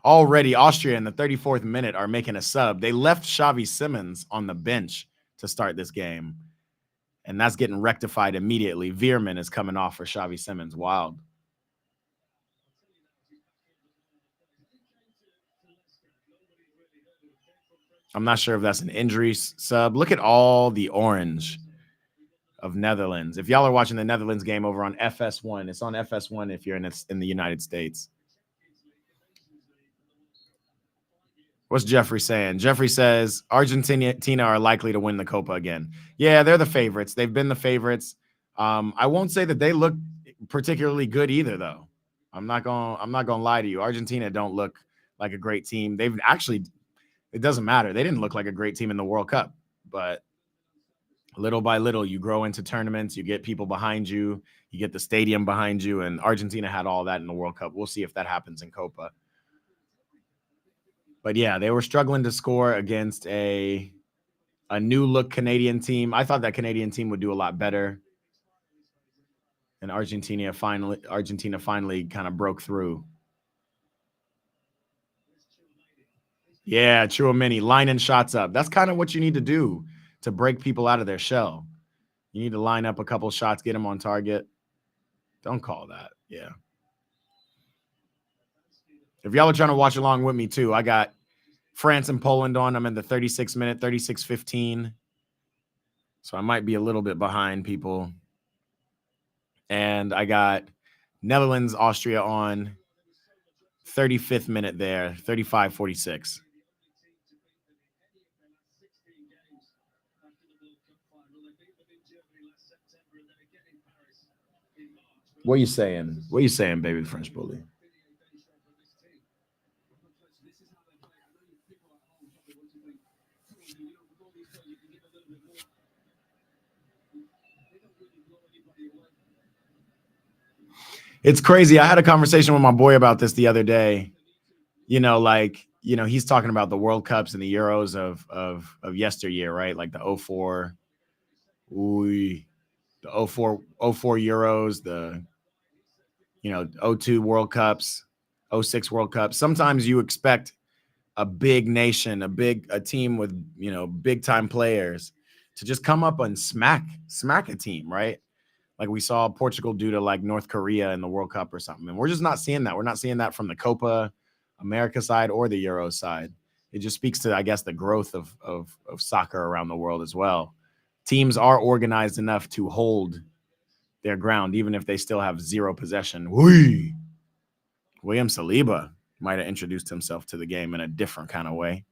Speaker 1: Already, Austria in the 34th minute are making a sub. They left Xavi Simons on the bench to start this game, and that's getting rectified immediately. Veerman is coming off for Xavi Simons. Wild. I'm not sure if that's an injury sub. Look at all the orange of Netherlands. If y'all are watching the Netherlands game over on FS1, it's on FS1 if you're in the United States. What's Jeffrey saying? Jeffrey says Argentina are likely to win the Copa again. Yeah, they're the favorites. They've been the favorites. I won't say that they look particularly good either, though. I'm not gonna lie to you. Argentina don't look like a great team. They've actually, it doesn't matter. They didn't look like a great team in the World Cup, but little by little, you grow into tournaments. You get people behind you. You get the stadium behind you, and Argentina had all that in the World Cup. We'll see if that happens in Copa. But yeah, they were struggling to score against a new look Canadian team. I thought that Canadian team would do a lot better. And Argentina finally kind of broke through. Yeah, Chouameni lining shots up. That's kind of what you need to do to break people out of their shell. You need to line up a couple shots, get them on target. Don't call that. Yeah. If y'all are trying to watch along with me too, I got France and Poland on. I'm in the 36 minute, 36:15. So I might be a little bit behind people. And I got Netherlands, Austria on 35th minute there, 35:46. What are you saying? What are you saying, Baby the French Bully? It's crazy. I had a conversation with my boy about this the other day. He's talking about the World Cups and the Euros of yesteryear, right? Like the 04, the 04 Euros, the 02 World Cups, 06 World Cups. Sometimes you expect a big nation, a team with big time players to just come up and smack a team, right? Like we saw Portugal do to like North Korea in the World Cup or something. And we're just not seeing that. We're not seeing that from the Copa America side or the Euro side. It just speaks to, I guess, the growth of soccer around the world as well. Teams are organized enough to hold their ground, even if they still have zero possession. William Saliba might have introduced himself to the game in a different kind of way.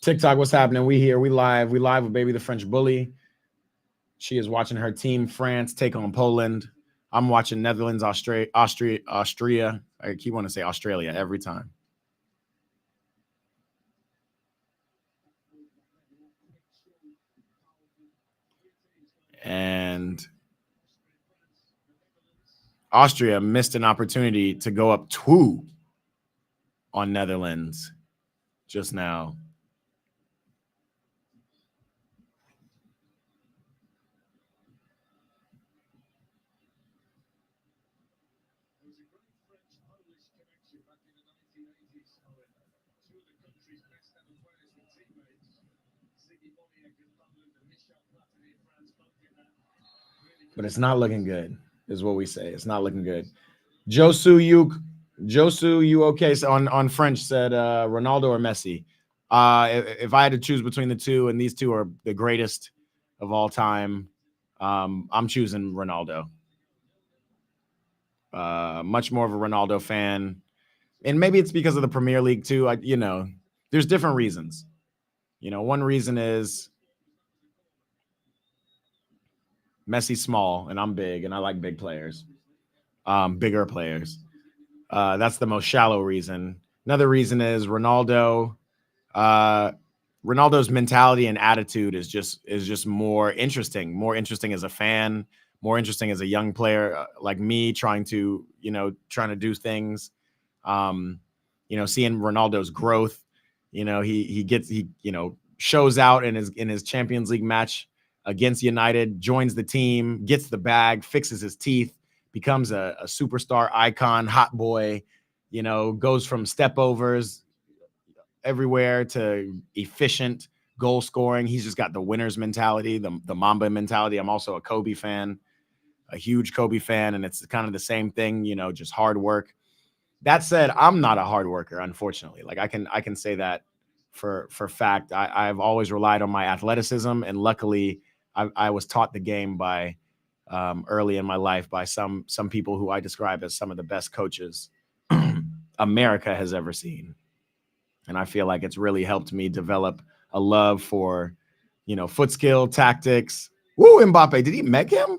Speaker 1: TikTok, what's happening? We here. We live with Baby the French Bully. She is watching her team, France, take on Poland. I'm watching Netherlands, Austria. I keep wanting to say Australia every time. And Austria missed an opportunity to go up 2 on Netherlands just now. But it's not looking good, is what we say. It's not looking good. Josu, you okay? So on French said Ronaldo or Messi. If I had to choose between the two, and these two are the greatest of all time, I'm choosing Ronaldo. Much more of a Ronaldo fan, and maybe it's because of the Premier League too. There's different reasons. One reason is Messi's small and I'm big, and I like big players, bigger players. That's the most shallow reason. Another reason is Ronaldo. Ronaldo's mentality and attitude is just more interesting as a fan, more interesting as a young player like me trying to do things. Seeing Ronaldo's growth, he shows out in his Champions League match against United, joins the team, gets the bag, fixes his teeth, becomes a superstar icon, hot boy, goes from step overs everywhere to efficient goal scoring. He's just got the winner's mentality, the Mamba mentality. I'm also a Kobe fan, a huge Kobe fan, and it's kind of the same thing, just hard work. That said, I'm not a hard worker, unfortunately. Like I can say that for fact. I've always relied on my athleticism, and luckily I was taught the game by early in my life by some people who I describe as some of the best coaches America has ever seen. And I feel like it's really helped me develop a love for, foot skill, tactics. Woo, Mbappe, did he meg him?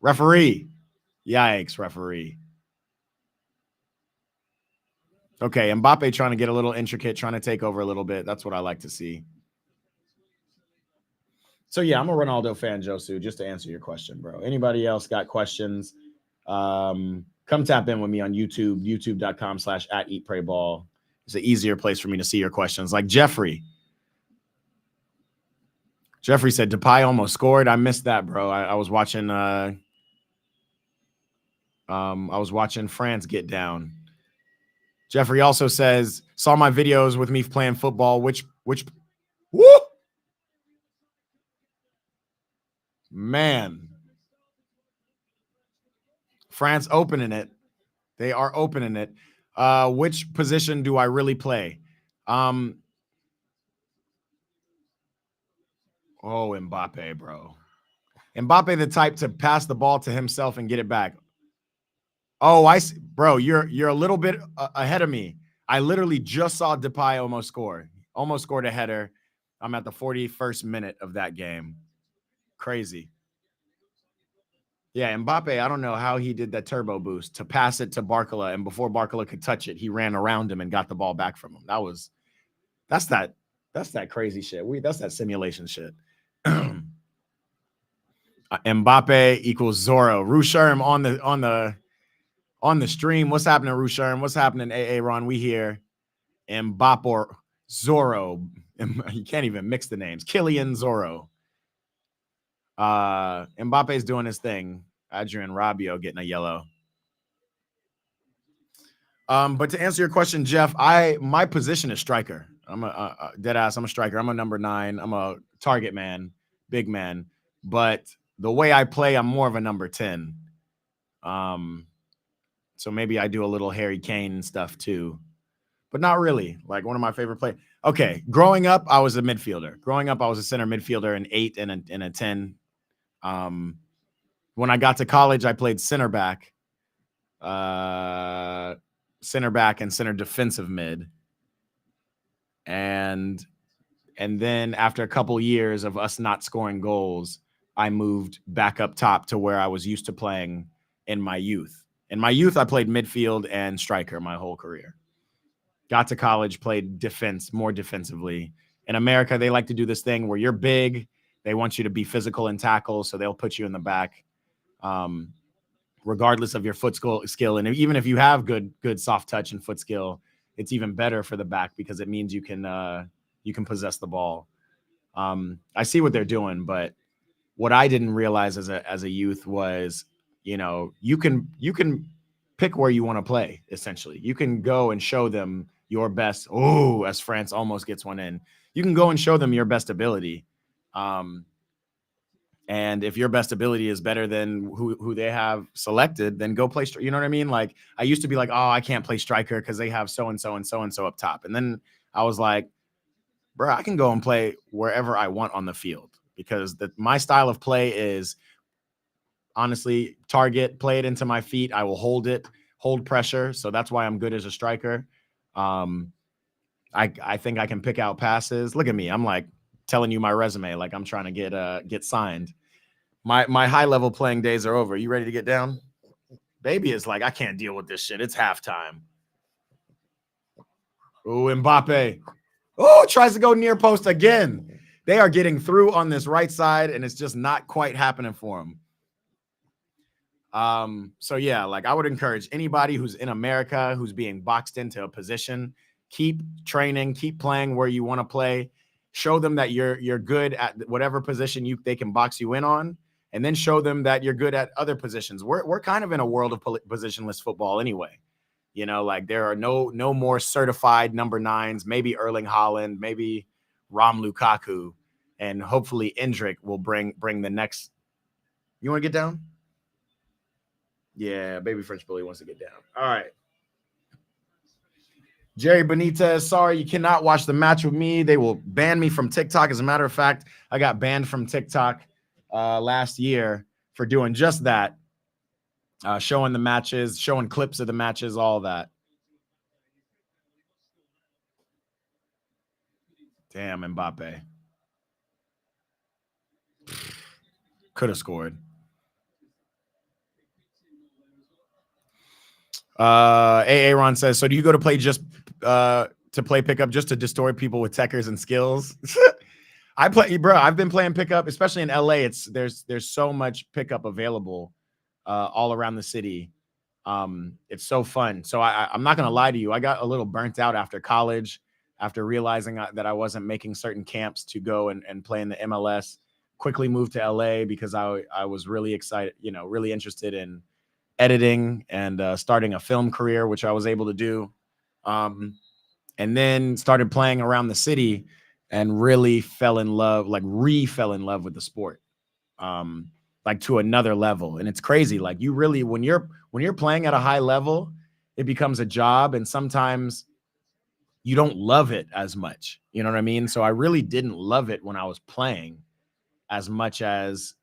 Speaker 1: Referee. Yikes, referee. Okay, Mbappe trying to get a little intricate, trying to take over a little bit. That's what I like to see. So yeah, I'm a Ronaldo fan, Josu, just to answer your question, bro. Anybody else got questions? Come tap in with me on YouTube, youtube.com/@eatprayball. It's an easier place for me to see your questions. Like Jeffrey. Jeffrey said Depay almost scored. I missed that, bro. I was watching France get down. Jeffrey also says, saw my videos with me playing football. Which woo! Man. France opening it. They are opening it. Which position do I really play? Oh, Mbappe, bro. Mbappe, the type to pass the ball to himself and get it back. Oh, I see. Bro, you're a little bit ahead of me. I literally just saw Depay almost scored a header. I'm at the 41st minute of that game. Crazy. Yeah, Mbappe, I don't know how he did that turbo boost to pass it to Barcola, and before Barcola could touch it, he ran around him and got the ball back from him. That's that crazy shit. That's that simulation shit. Mbappe equals Zorro. Rusherm on the stream. What's happening, Rusherm? What's happening, AA Ron? We here. Mbappe or Zorro. You can't even mix the names. Kylian Zorro. Mbappe's doing his thing. Adrian Rabiot getting a yellow. But to answer your question, Jeff, my position is striker. I'm a dead ass. I'm a striker. I'm a number 9. I'm a target man, big man. But the way I play, I'm more of a number 10. So maybe I do a little Harry Kane stuff too, but not really. Like one of my favorite players. Okay, growing up, I was a midfielder. Growing up, I was a center midfielder, an 8 and a 10. When I got to college, I played center back and center defensive mid. And then after a couple years of us not scoring goals, I moved back up top to where I was used to playing in my youth. In my youth, I played midfield and striker my whole career. Got to college, played defense more defensively. In America, they like to do this thing where you're big. They want you to be physical and tackle, so they'll put you in the back, regardless of your foot skill. And even if you have good soft touch and foot skill, it's even better for the back because it means you can possess the ball. I see what they're doing, but what I didn't realize as a youth was, you can pick where you want to play. Essentially, you can go and show them your best. Oh, as France almost gets one in, you can go and show them your best ability. And if your best ability is better than who they have selected, then go play. You know what I mean? Like I used to be like, oh, I can't play striker because they have so and so and so and so up top. And then I was like, bro, I can go and play wherever I want on the field because my style of play is honestly target, play it into my feet. I will hold pressure. So that's why I'm good as a striker. I think I can pick out passes. Look at me. I'm like telling you my resume. Like I'm trying to get signed. My high level playing days are over. You ready to get down? Baby is like, I can't deal with this shit. It's halftime. Oh, Mbappe. Oh, tries to go near post again. They are getting through on this right side, and it's just not quite happening for him. So yeah, like I would encourage anybody who's in America, who's being boxed into a position, keep training, keep playing where you want to play. Show them that you're good at whatever position they can box you in on, and then show them that you're good at other positions. We're kind of in a world of positionless football anyway. Like there are no more certified number 9s, maybe Erling Haaland, maybe Rom Lukaku, and hopefully Endrick will bring the next. You want to get down? Yeah, baby French Bully wants to get down. All right. Jerry Benitez, sorry, you cannot watch the match with me. They will ban me from TikTok. As a matter of fact, I got banned from TikTok last year for doing just that. Showing the matches, showing clips of the matches, all that. Damn, Mbappe. Could have scored. Aaron says, so do you go to play just to play pickup just to destroy people with techers and skills? I play, bro. I've been playing pickup, especially in LA. There's so much pickup available all around the city. It's so fun. So I'm not gonna lie to you. I got a little burnt out after college, after realizing that I wasn't making certain camps to go and play in the MLS. Quickly moved to LA because I was really excited, really interested in editing and starting a film career, which I was able to do. And then started playing around the city and really fell in love with the sport. Like to another level. And it's crazy. Like you really, when you're playing at a high level, it becomes a job. And sometimes you don't love it as much. You know what I mean? So I really didn't love it when I was playing as much as,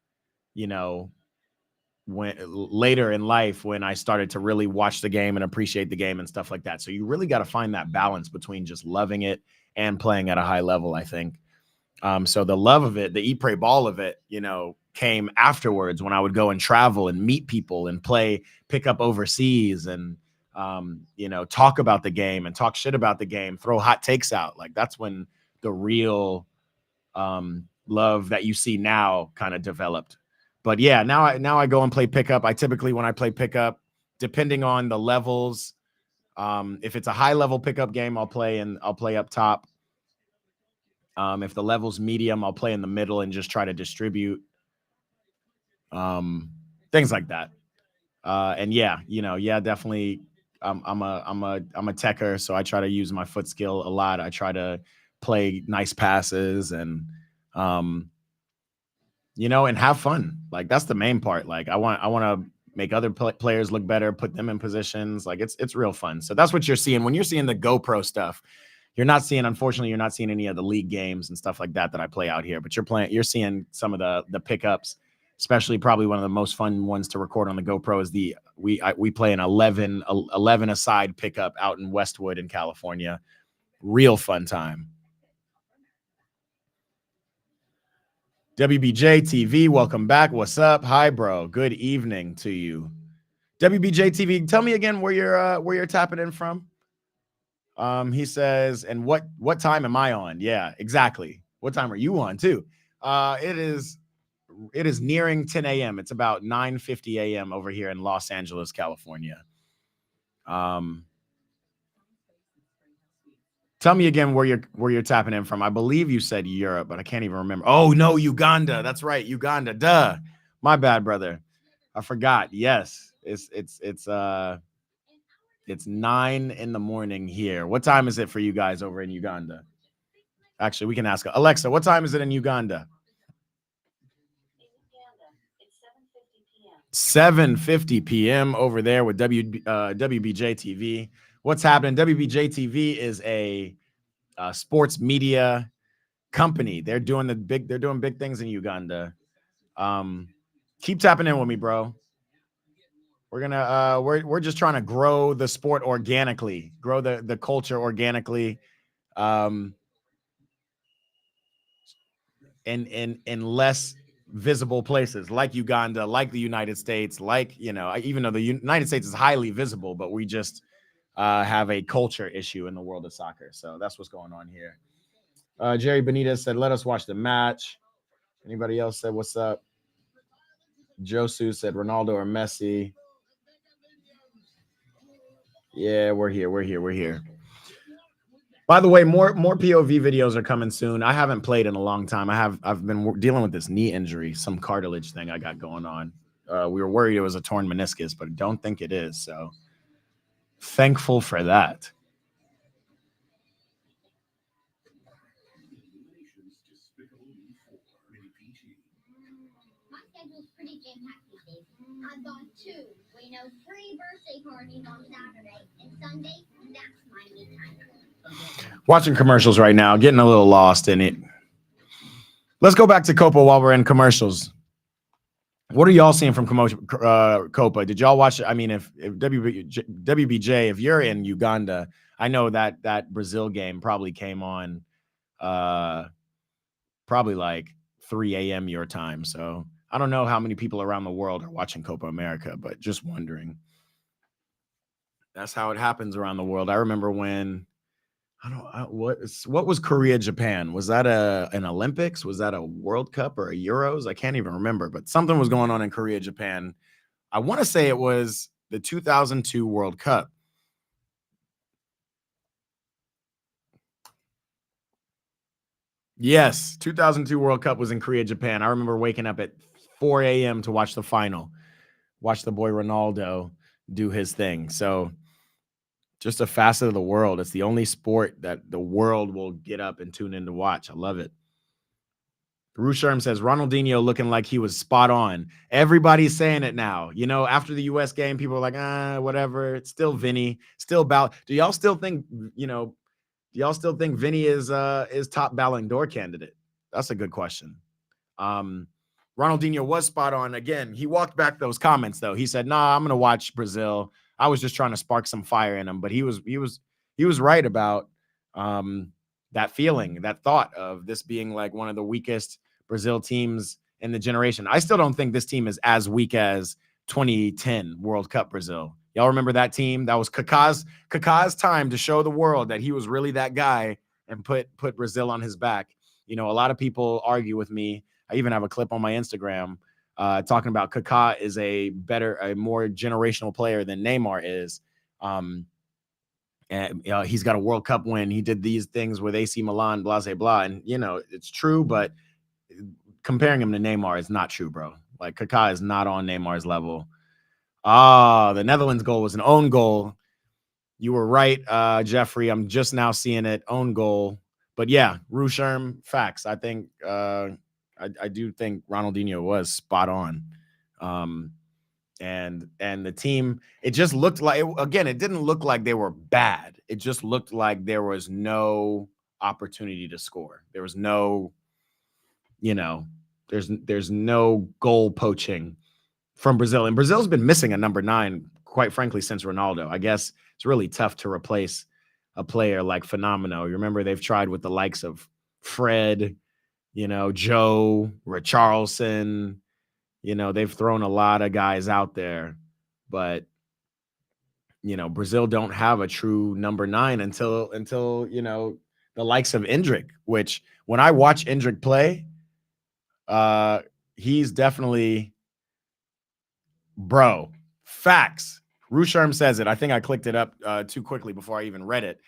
Speaker 1: when later in life when I started to really watch the game and appreciate the game and stuff like that. So you really got to find that balance between just loving it and playing at a high level, I think. So the love of it, the eat, pray, ball of it, came afterwards when I would go and travel and meet people and pick up overseas and, talk about the game and talk shit about the game, throw hot takes out. Like that's when the real love that you see now kind of developed. But yeah, now I go and play pickup. I typically, when I play pickup, depending on the levels, if it's a high level pickup game, I'll play up top. If the level's medium, I'll play in the middle and just try to distribute. Things like that. And yeah, definitely. I'm a techer, so I try to use my foot skill a lot. I try to play nice passes and and have fun. Like that's the main part. Like I want to make other players look better, put them in positions. Like it's real fun. So that's what you're seeing when you're seeing the GoPro stuff. Unfortunately, you're not seeing any of the league games and stuff like that I play out here, but you're seeing some of the pickups, especially probably one of the most fun ones to record on the GoPro is we play an 11 aside pickup out in Westwood in California. Real fun time. WBJ TV, welcome back. What's up? Hi, bro. Good evening to you. WBJ TV, tell me again where you're tapping in from. He says, and what time am I on? Yeah, exactly. What time are you on too? It is nearing 10 a.m. It's about 9:50 a.m. over here in Los Angeles, California. Tell me again where you're tapping in from. I believe you said Europe, but I can't even remember. Oh no, Uganda. That's right, Uganda. Duh. My bad, brother. I forgot. Yes. It's 9 in the morning here. What time is it for you guys over in Uganda? Actually, we can ask Alexa, what time is it in Uganda?
Speaker 2: In Uganda, it's 7:50 p.m.
Speaker 1: 7:50 p.m. over there with WBJ TV. What's happening? WBJ TV is a sports media company. They're doing big things in Uganda. Keep tapping in with me, bro. We're just trying to grow the sport organically, grow the culture organically. In less visible places like Uganda, like the United States, like, even though the United States is highly visible, but we just have a culture issue in the world of soccer. So that's what's going on here. Jerry Benitez said, let us watch the match. Anybody else said, what's up? Josu said, Ronaldo or Messi. Yeah, we're here. By the way, more POV videos are coming soon. I haven't played in a long time. I've been dealing with this knee injury, some cartilage thing I got going on. We were worried it was a torn meniscus, but I don't think it is. So thankful for that.
Speaker 3: My schedule's pretty jam-packed these days. I've got 2 free birthday parties on Saturday and Sunday. That's my me time.
Speaker 1: Watching commercials right now, getting a little lost in it. Let's go back to Copa while we're in commercials. What are y'all seeing from Copa? Did y'all watch it? I mean, if WBJ, if you're in Uganda, I know that Brazil game probably came on probably like 3 a.m. your time. So I don't know how many people around the world are watching Copa America, but just wondering. That's how it happens around the world. I remember when what was Korea Japan? Was that an Olympics? Was that a World Cup or a Euros? I can't even remember, but something was going on in Korea Japan. I want to say it was the 2002 World Cup. Yes, 2002 World Cup was in Korea Japan. I remember waking up at 4 a.m. to watch the final, watch the boy Ronaldo do his thing. So just a facet of the world. It's the only sport that the world will get up and tune in to watch. I love it. Rusharm says Ronaldinho looking like he was spot on. Everybody's saying it now. After the US game, people are like, whatever. It's still Vinny, still Do y'all still think, Vinny is top Ballon d'Or candidate? That's a good question. Ronaldinho was spot on. Again, he walked back those comments though. He said, "Nah, I'm gonna watch Brazil. I was just trying to spark some fire in him." But he was right about that feeling, that thought of this being like one of the weakest Brazil teams in the generation. I still don't think this team is as weak as 2010 World Cup Brazil. Y'all remember that team? That was Kaká's time to show the world that he was really that guy and put Brazil on his back. A lot of people argue with me. I even have a clip on my Instagram talking about Kaká is a more generational player than Neymar is. And he's got a World Cup win. He did these things with AC Milan, blah, blah, blah. And, it's true, but comparing him to Neymar is not true, bro. Like, Kaká is not on Neymar's level. The Netherlands goal was an own goal. You were right, Jeffrey. I'm just now seeing it. Own goal. But yeah, Rusharm, facts. I think I do think Ronaldinho was spot on. And the team, it just looked like, again, it didn't look like they were bad. It just looked like there was no opportunity to score. There was no, there's no goal poaching from Brazil. And Brazil's been missing a number 9, quite frankly, since Ronaldo. I guess it's really tough to replace a player like Phenomenal. You remember they've tried with the likes of Fred, Joe, Richarlison, they've thrown a lot of guys out there, but Brazil don't have a true number 9 until the likes of Endrick, which when I watch Endrick play, he's definitely bro. Facts. Rusharm says it. I think I clicked it up too quickly before I even read it.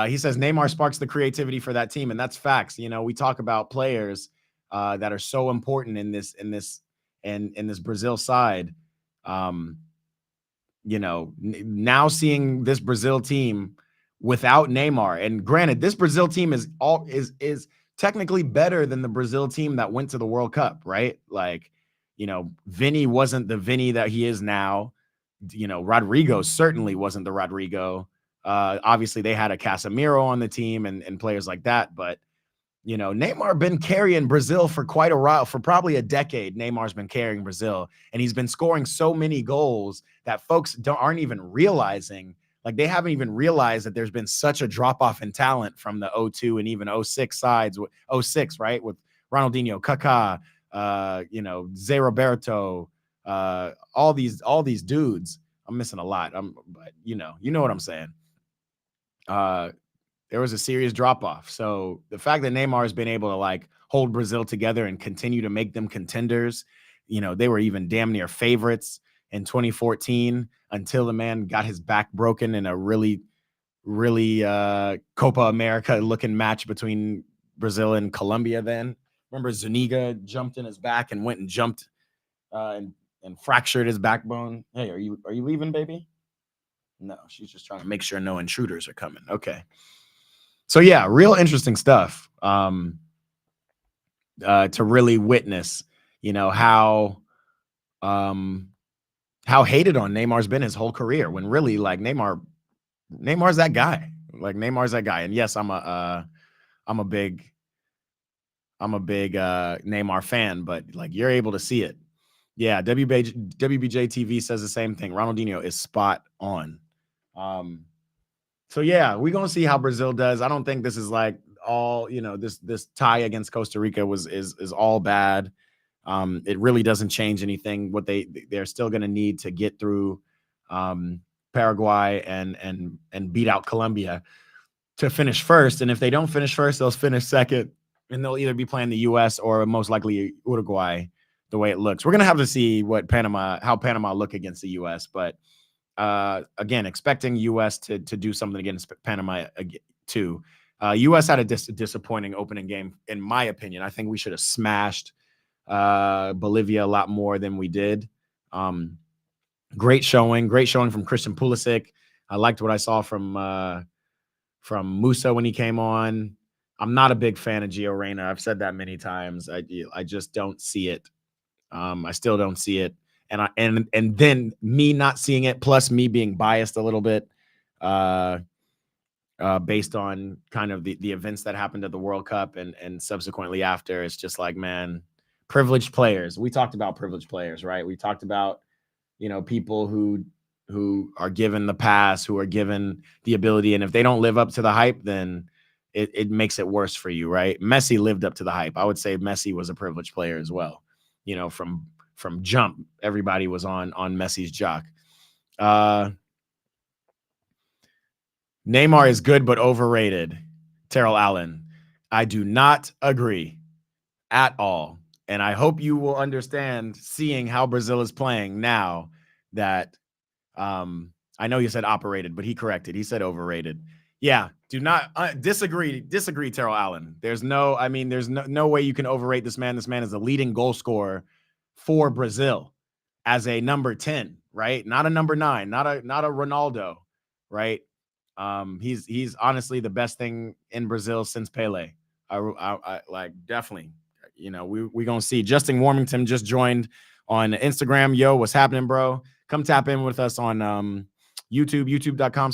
Speaker 1: He says Neymar sparks the creativity for that team, and that's facts. We talk about players that are so important in this Brazil side. Now seeing this Brazil team without Neymar, and granted, this Brazil team is technically better than the Brazil team that went to the World Cup, right? Like, Vinny wasn't the Vinny that he is now. Rodrigo certainly wasn't the Rodrigo. Obviously, they had a Casemiro on the team and players like that, but Neymar been carrying Brazil for quite a while, for probably a decade. Neymar's been carrying Brazil, and he's been scoring so many goals that folks aren't even realizing. Like, they haven't even realized that there's been such a drop off in talent from the 02 and even 06 sides. 06, right, with Ronaldinho, Kaká, Zé Roberto, all these dudes. I'm missing a lot. But you know what I'm saying. There was a serious drop off. So the fact that Neymar has been able to hold Brazil together and continue to make them contenders, they were even damn near favorites in 2014 until the man got his back broken in a really, really Copa America looking match between Brazil and Colombia. Then remember Zuniga jumped in his back and went and jumped and fractured his backbone. Hey, are you leaving, baby? No, she's just trying to make sure no intruders are coming. Okay. So yeah, real interesting stuff to really witness, how hated on Neymar's been his whole career, when really Neymar's that guy. Neymar's that guy. And yes, I'm a big Neymar fan, but you're able to see it. Yeah, WBJ TV says the same thing. Ronaldinho is spot on. So yeah, we're gonna see how Brazil does. I don't think this is all, this tie against Costa Rica is all bad. It really doesn't change anything. What they're still gonna need to get through Paraguay and beat out Colombia to finish first. And if they don't finish first, they'll finish second, and they'll either be playing the US or most likely Uruguay, the way it looks. We're gonna have to see how Panama look against the US, but again, expecting U.S. to do something against Panama too. U.S. had a disappointing opening game, in my opinion. I think we should have smashed Bolivia a lot more than we did. Great showing from Christian Pulisic. I liked what I saw from Musa when he came on. I'm not a big fan of Gio Reyna. I've said that many times. I just don't see it. I still don't see it. And then me not seeing it, plus me being biased a little bit, based on kind of the events that happened at the World Cup and subsequently after, it's just man, privileged players. We talked about privileged players, right? We talked about, people who are given the pass, who are given the ability, and if they don't live up to the hype, then it makes it worse for you, right? Messi lived up to the hype. I would say Messi was a privileged player as well. From jump, everybody was on Messi's jock. Neymar is good but overrated. Terrell Allen. I do not agree at all. And I hope you will understand, seeing how Brazil is playing now, that I know you said operated, but he corrected. He said overrated. Yeah, do not disagree, Terrell Allen. There's no way you can overrate this man. This man is the leading goal scorer for Brazil as a number 10, right? Not a number 9, not a Ronaldo, right? He's honestly the best thing in Brazil since Pele. I definitely, we gonna see. Justin Warmington just joined on Instagram. Yo, what's happening, bro? Come tap in with us on YouTube, youtube.com/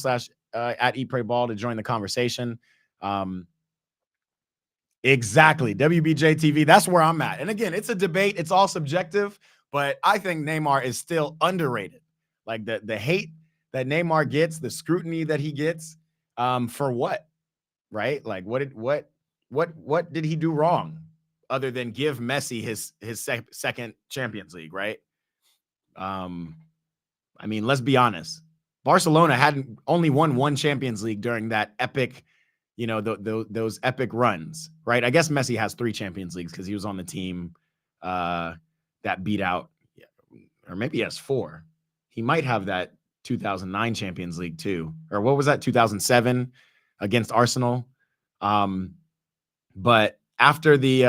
Speaker 1: at Eat Pray Ball to join the conversation. Exactly. WBJ TV. That's where I'm at. And again, it's a debate. It's all subjective, but I think Neymar is still underrated. The hate that Neymar gets, the scrutiny that he gets, for what? Right? What did he do wrong? other than give Messi his second Champions League, right? I mean, let's be honest. Barcelona hadn't only won one Champions League during that epic, those epic runs, right? I guess Messi has 3 Champions Leagues because he was on the team that beat out, or maybe he has 4. He might have that 2009 Champions League too, or what was that, 2007 against Arsenal. But after the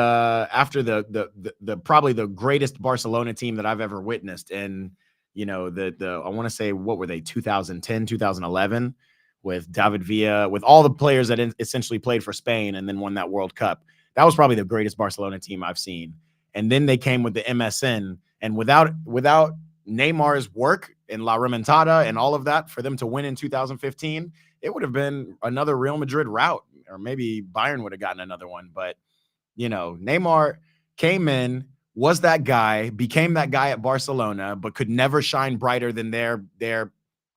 Speaker 1: probably the greatest Barcelona team that I've ever witnessed, and I want to say, what were they, 2010, 2011, with David Villa, with all the players that essentially played for Spain and then won that World Cup. That was probably the greatest Barcelona team I've seen. And then they came with the MSN, and without Neymar's work in La Remontada and all of that, for them to win in 2015, it would have been another Real Madrid route, or maybe Bayern would have gotten another one. But, Neymar came in, was that guy, became that guy at Barcelona, but could never shine brighter than their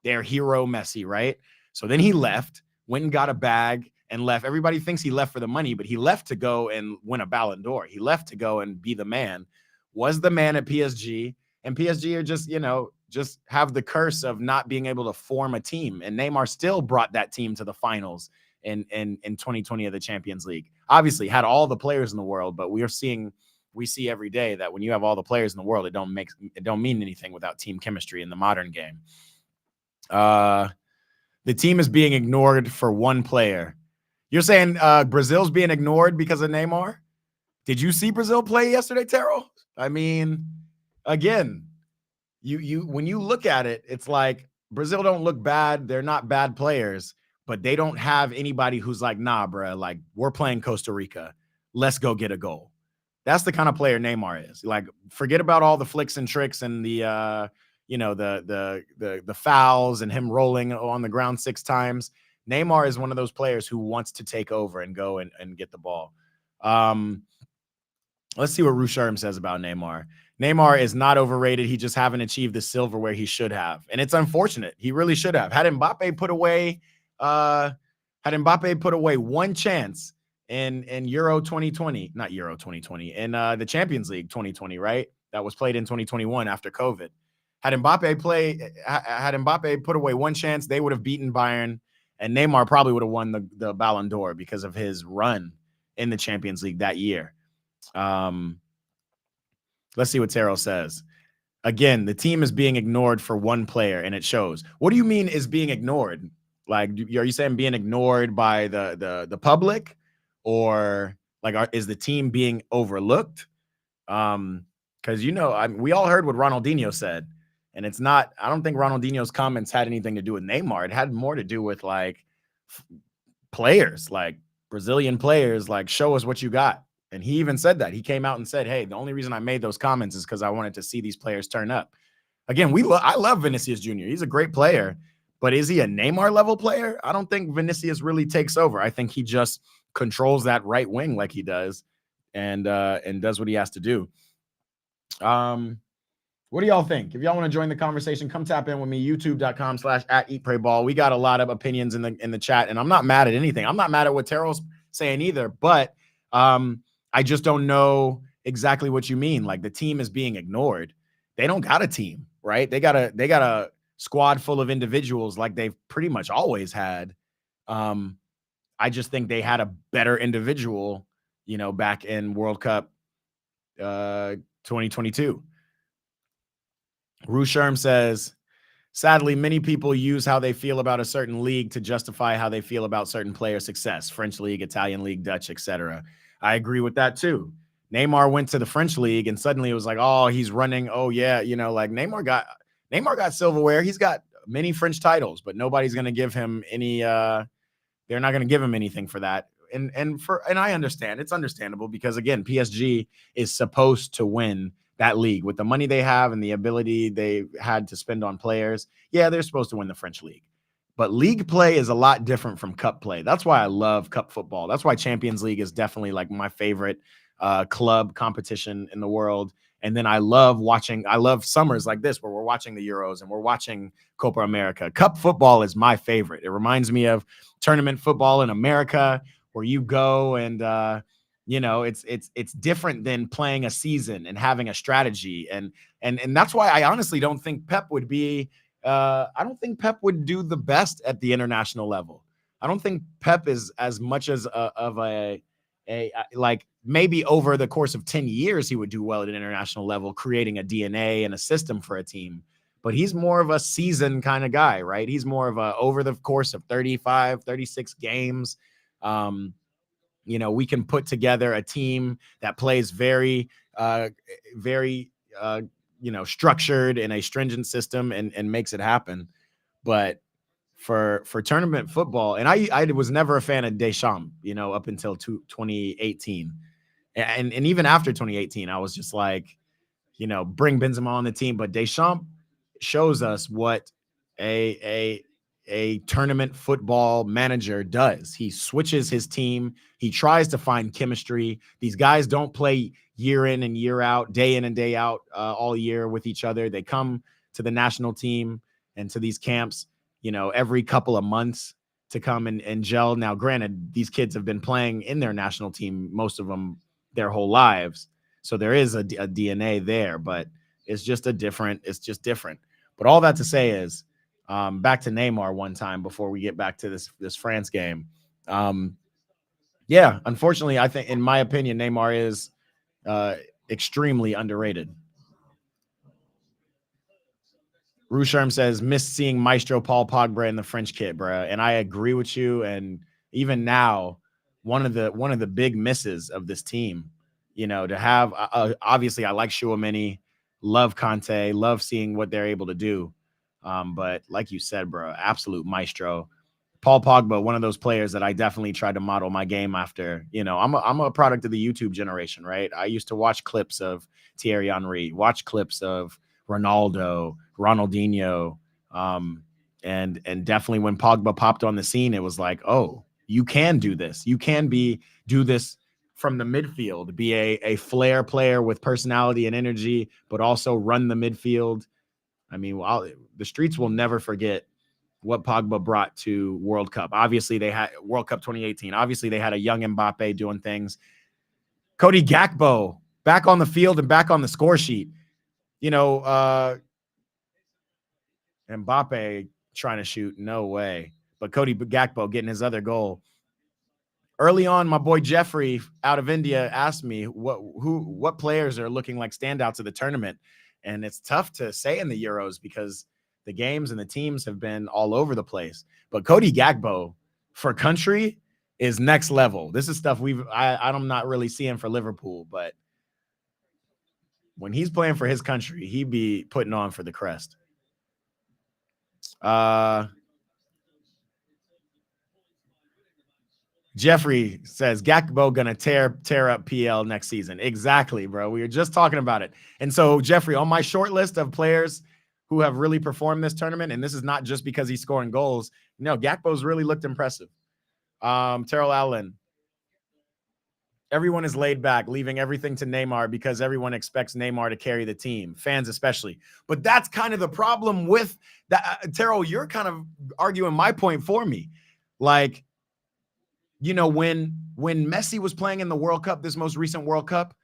Speaker 1: hero Messi, right? So then he left, went and got a bag and left. Everybody thinks he left for the money, but he left to go and win a Ballon d'Or. He left to go and be the man, was the man at PSG, and PSG are just have the curse of not being able to form a team. And Neymar still brought that team to the finals in 2020 of the Champions League. Obviously had all the players in the world, but we see every day that when you have all the players in the world, it don't mean anything without team chemistry in the modern game. The team is being ignored for one player. You're saying Brazil's being ignored because of Neymar? Did you see Brazil play yesterday, Terrell? I mean, again, you when you look at it, it's like Brazil don't look bad. They're not bad players, but they don't have anybody who's like, nah, bro, like, we're playing Costa Rica. Let's go get a goal. That's the kind of player Neymar is. Like, forget about all the flicks and tricks and the fouls and him rolling on the ground 6 times. Neymar is one of those players who wants to take over and go and get the ball. Let's see what Rusharm says about Neymar. Neymar is not overrated. He just haven't achieved the silverware he should have. And it's unfortunate. He really should have. Had Mbappe put away one chance in Euro 2020, not Euro 2020, in the Champions League 2020, right? That was played in 2021 after COVID. Had Mbappe put away one chance, they would have beaten Bayern, and Neymar probably would have won the Ballon d'Or because of his run in the Champions League that year. Let's see what Terrell says. Again, the team is being ignored for one player, and it shows. What do you mean is being ignored? Like, are you saying being ignored by the public, or like, is the team being overlooked? Because we all heard what Ronaldinho said, and it's not. I don't think Ronaldinho's comments had anything to do with Neymar. It had more to do with like players, like Brazilian players, like, show us what you got. And he even said that. He came out and said, hey, the only reason I made those comments is because I wanted to see these players turn up. Again, I love Vinicius Jr. He's a great player, but is he a Neymar level player? I don't think Vinicius really takes over. I think he just controls that right wing like he does, and does what he has to do. What do y'all think? If y'all want to join the conversation, come tap in with me, youtube.com/@eatprayball. We got a lot of opinions in the chat, and I'm not mad at anything. I'm not mad at what Terrell's saying either, but I just don't know exactly what you mean. Like, the team is being ignored. They don't got a team, right? They got a squad full of individuals like they've pretty much always had. I just think they had a better individual, back in World Cup 2022. Rusharm says, sadly, many people use how they feel about a certain league to justify how they feel about certain player success. French league, Italian league, Dutch, etc. I agree with that too. Neymar went to the French league and suddenly it was like, oh, he's running. Oh yeah. Like Neymar got silverware. He's got many French titles, but nobody's going to give him any, they're not going to give him anything for that. And I understand, it's understandable because again, PSG is supposed to win that league with the money they have and the ability they had to spend on players. Yeah, they're supposed to win the French league. But league play is a lot different from cup play. That's why I love cup football. That's why Champions League is definitely like my favorite club competition in the world. And then I love summers like this where we're watching the Euros and we're watching Copa America. Cup football is my favorite. It reminds me of tournament football in America where you go and, You know, it's different than playing a season and having a strategy. And that's why I honestly don't think Pep would be I don't think Pep would do the best at the international level. I don't think Pep is as much as of a like maybe over the course of 10 years he would do well at an international level, creating a DNA and a system for a team. But he's more of a season kind of guy, right? He's more of a over the course of 35, 36 games. Um, you know, we can put together a team that plays very, you know, structured in a stringent system and makes it happen. But for tournament football, and I was never a fan of Deschamps, you know, up until 2018. And even after 2018, I was just like, you know, bring Benzema on the team. But Deschamps shows us what a a a tournament football manager does. He switches his team. He tries to find chemistry. These guys don't play year in and year out, day in and day out, all year with each other. They come to the national team and to these camps, you know, every couple of months to come and gel. Now, granted, these kids have been playing in their national team, most of them their whole lives. So there is a DNA there, but it's just different. But all that to say is, back to Neymar one time before we get back to this France game. Yeah, unfortunately, I think, in my opinion, Neymar is extremely underrated. Rusharm says, missed seeing Maestro Paul Pogba in the French kit, bro. And I agree with you. And even now, one of the big misses of this team, you know, to have obviously I like Chouameni, love Conte, love seeing what they're able to do. But like you said, bro, absolute maestro. Paul Pogba, one of those players that I definitely tried to model my game after. You know, I'm a product of the YouTube generation, right? I used to watch clips of Thierry Henry, watch clips of Ronaldo, Ronaldinho, and definitely when Pogba popped on the scene, it was like, oh, you can do this. You can do this from the midfield, be a flair player with personality and energy, but also run the midfield. I mean, the streets will never forget what Pogba brought to World Cup. Obviously, they had World Cup 2018. Obviously, they had a young Mbappe doing things. Cody Gakpo back on the field and back on the score sheet. You know, Mbappe trying to shoot, no way. But Cody Gakpo getting his other goal. Early on, my boy Jeffrey out of India asked me what players are looking like standouts of the tournament. And it's tough to say in the Euros because the games and the teams have been all over the place. But Cody Gakpo for country is next level. This is stuff I'm not really seeing for Liverpool, but when he's playing for his country, he be putting on for the crest. Jeffrey says Gakpo gonna tear up PL next season. Exactly, bro. We were just talking about it. And so, Jeffrey, on my short list of players who have really performed this tournament, and this is not just because he's scoring goals. No, Gakpo's really looked impressive. Terrell Allen. Everyone is laid back, leaving everything to Neymar because everyone expects Neymar to carry the team, fans especially. But that's kind of the problem with that. Terrell, you're kind of arguing my point for me. Like, you know, when Messi was playing in the World Cup, this most recent World Cup,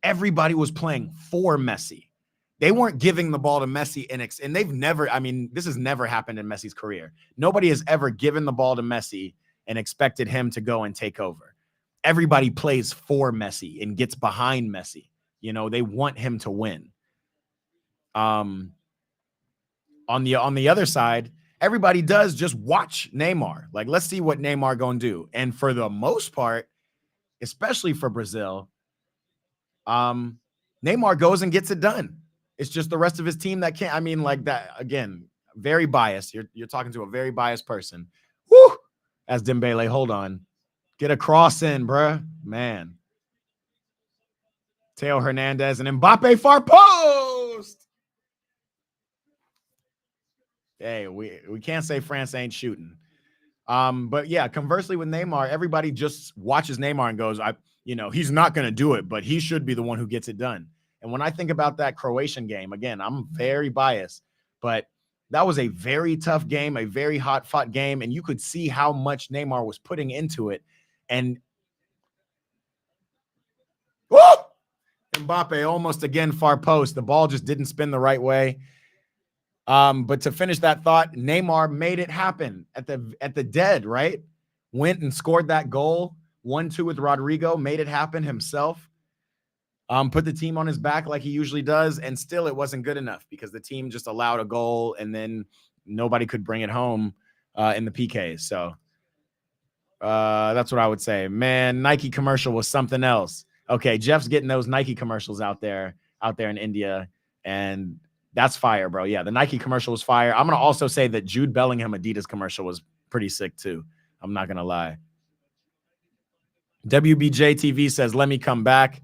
Speaker 1: everybody was playing for Messi. They weren't giving the ball to Messi, and they've never, I mean, this has never happened in Messi's career. Nobody has ever given the ball to Messi and expected him to go and take over. Everybody plays for Messi and gets behind Messi. You know, they want him to win. On the other side, everybody does just watch Neymar. Like, let's see what Neymar gonna do. And for the most part, especially for Brazil, Neymar goes and gets it done. It's just the rest of his team that can't. I mean, like that again, very biased. You're talking to a very biased person. Woo! As Dembele, hold on. Get a cross in, bruh. Man. Teo Hernandez and Mbappe far post. Hey, we can't say France ain't shooting. But yeah, conversely with Neymar, everybody just watches Neymar and goes, he's not going to do it, but he should be the one who gets it done. And when I think about that Croatian game, again, I'm very biased, but that was a very tough game, a very hot fought game. And you could see how much Neymar was putting into it. And Mbappe almost again far post. The ball just didn't spin the right way. But to finish that thought, Neymar made it happen at the dead, right? Went and scored that goal, 1-2 with Rodrigo, made it happen himself. Put the team on his back like he usually does, and still it wasn't good enough because the team just allowed a goal and then nobody could bring it home in the PKs. So that's what I would say. Man, Nike commercial was something else. Okay, Jeff's getting those Nike commercials out there in India, and that's fire, bro. Yeah, the Nike commercial was fire. I'm gonna also say that Jude Bellingham Adidas commercial was pretty sick too. I'm not gonna lie. WBJ TV says, "Let me come back."